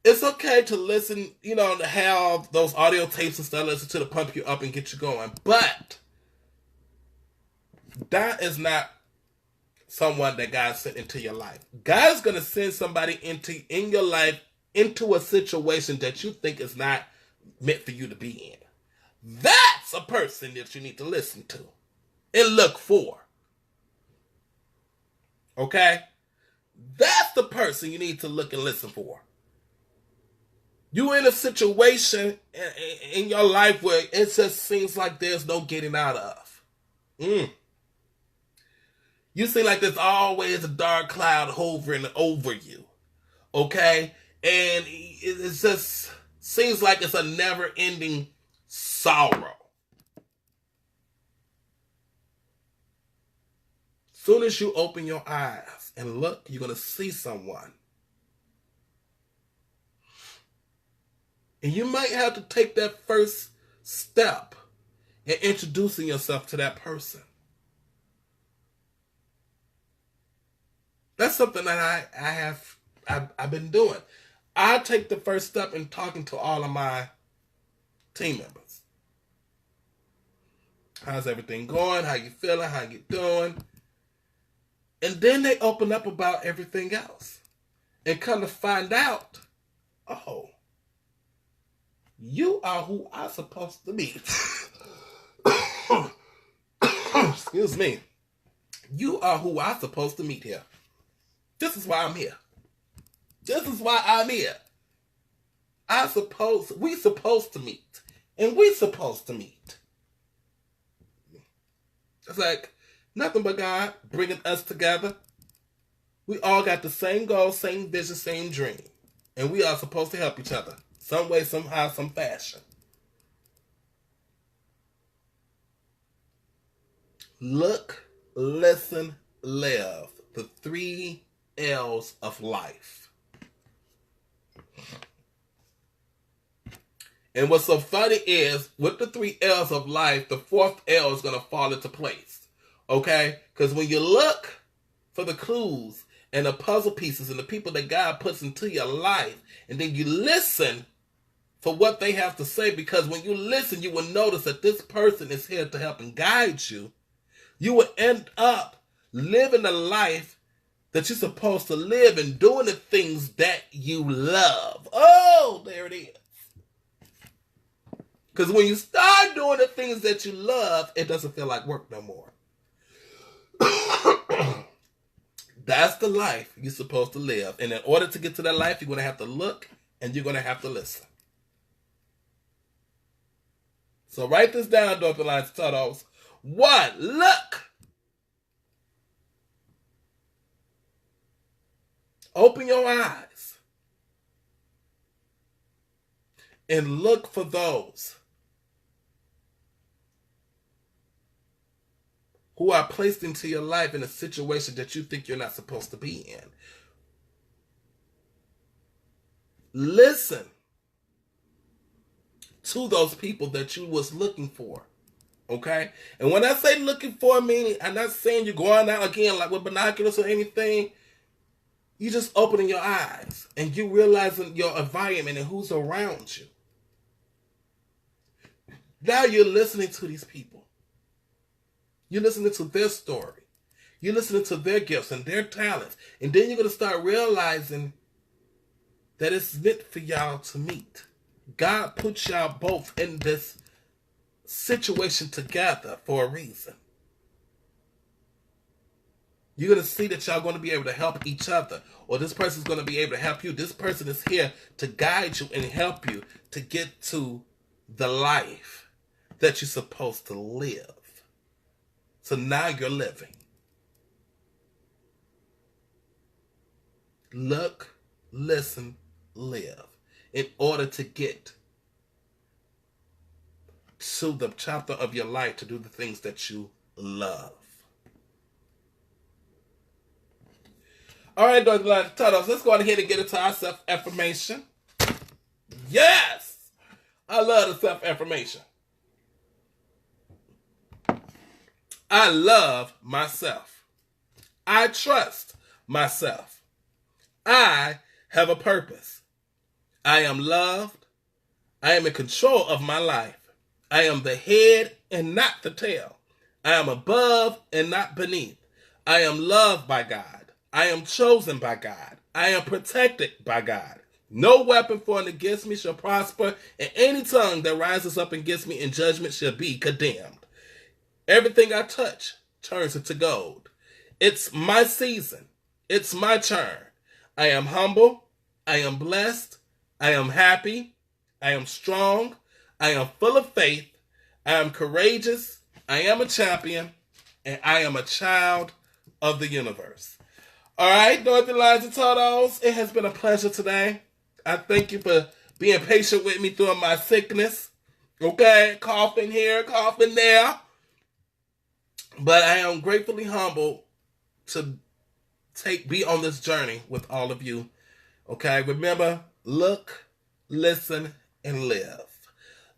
Speaker 1: it's okay to listen, to have those audio tapes and stuff, listen to pump you up and get you going. But that is not someone that God sent into your life. God's going to send somebody in your life into a situation that you think is not meant for you to be in. That's a person that you need to listen to and look for. Okay? That's the person you need to look and listen for. You in a situation in your life where it just seems like there's no getting out of. You seem like there's always a dark cloud hovering over you. Okay? And it just seems like it's a never-ending sorrow. Soon as you open your eyes and look, you're going to see someone. And you might have to take that first step in introducing yourself to that person. That's something that I've been doing. I take the first step in talking to all of my team members. How's everything going? How you feeling? How you doing? And then they open up about everything else. And come to find out, oh, you are who I'm supposed to be. Excuse me. You are who I'm supposed to meet here. This is why I'm here. This is why I'm here. We supposed to meet. And we supposed to meet. It's like nothing but God bringing us together. We all got the same goal, same vision, same dream. And we are supposed to help each other. Some way, somehow, some fashion. Look, listen, live. The 3 L's of life. And what's so funny is, with the 3 L's of life, the 4th L is going to fall into place. Okay? Because when you look for the clues and the puzzle pieces and the people that God puts into your life, and then you listen for what they have to say, because when you listen, you will notice that this person is here to help and guide you. You will end up living the life that you're supposed to live and doing the things that you love. Oh, there it is. Because when you start doing the things that you love, it doesn't feel like work no more. That's the life you're supposed to live. And in order to get to that life, you're going to have to look and you're going to have to listen. So write this down, Dr. Lines Tuttles. 1, look. Open your eyes and look for those who are placed into your life in a situation that you think you're not supposed to be in. Listen to those people that you was looking for. Okay? And when I say looking for, meaning, I'm not saying you're going out again like with binoculars or anything. You just opening your eyes and you realizing your environment and who's around you. Now you're listening to these people. You're listening to their story. You're listening to their gifts and their talents. And then you're going to start realizing that it's meant for y'all to meet. God put y'all both in this situation together for a reason. You're going to see that y'all going to be able to help each other. Or this person's going to be able to help you. This person is here to guide you and help you to get to the life that you're supposed to live. So now you're living. Look, listen, live. In order to get to the chapter of your life to do the things that you love. All right, Dr. Lines Tuttles, let's go ahead and get into our self-affirmation. Yes! I love the self-affirmation. I love myself. I trust myself. I have a purpose. I am loved. I am in control of my life. I am the head and not the tail. I am above and not beneath. I am loved by God. I am chosen by God. I am protected by God. No weapon formed against me shall prosper, and any tongue that rises up against me in judgment shall be condemned. Everything I touch turns into gold. It's my season. It's my turn. I am humble. I am blessed. I am happy. I am strong. I am full of faith. I am courageous. I am a champion. And I am a child of the universe. All right, Dorothy Lines and Tuttles, it has been a pleasure today. I thank you for being patient with me through my sickness. Okay, coughing here, coughing there. But I am gratefully humbled to be on this journey with all of you. Okay, remember, look, listen, and live.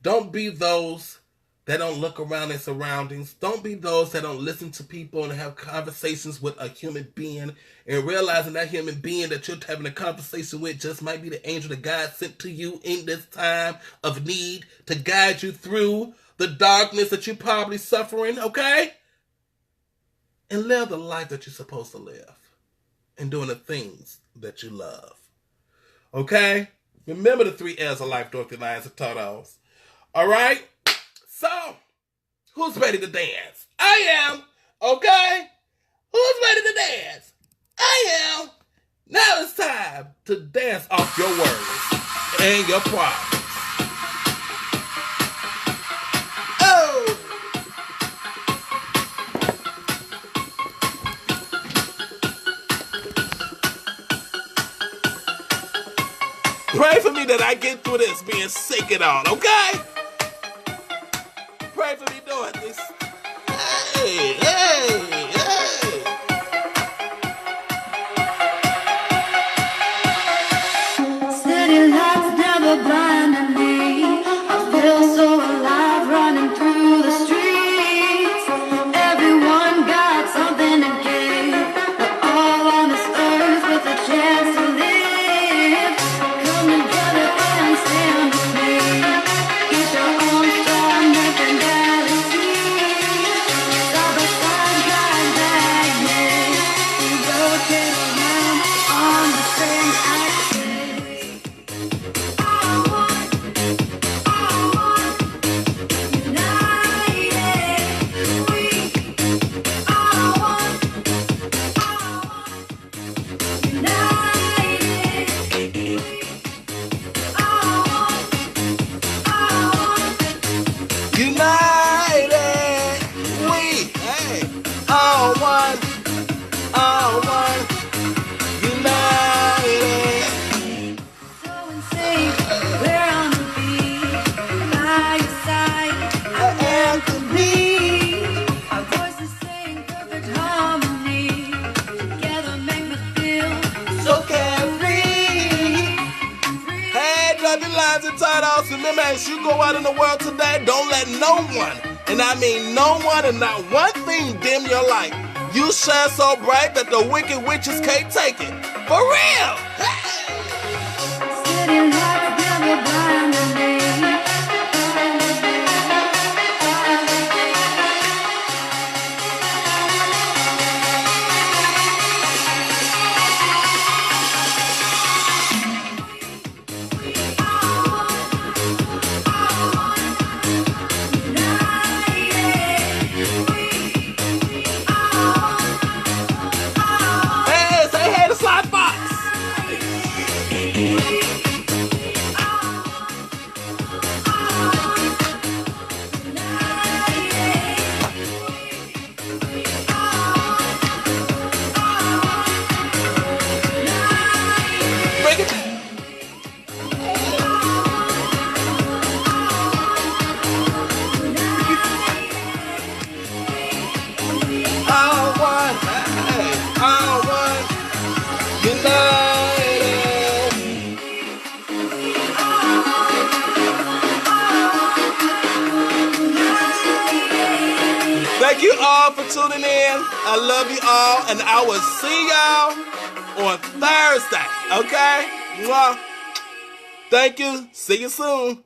Speaker 1: Don't be those that don't look around their surroundings. Don't be those that don't listen to people and have conversations with a human being and realizing that human being that you're having a conversation with just might be the angel that God sent to you in this time of need to guide you through the darkness that you're probably suffering, okay? And live the life that you're supposed to live and doing the things that you love. Okay? Remember the 3 L's of life, Dorothy Lines and Tuttles. All right? So, who's ready to dance? I am. Okay? Who's ready to dance? I am. Now it's time to dance off your worries and your problems. Oh! Pray for me that I get through this being sick and all, okay? Pray for me doing this. Hey, hey, hey. listen, Titles. Remember, as you go out in the world today, don't let no one, and I mean no one and not one thing, dim your light. You shine so bright that the wicked witches can't take it. For real!
Speaker 3: Sitting like a devil blind to me.
Speaker 1: Hey, say hey to Sly Fox. Bring it. All one, hey, all one, united. Thank you all for tuning in. I love you all, and I will see y'all on Thursday. Okay? Mwah. Thank you. See you soon.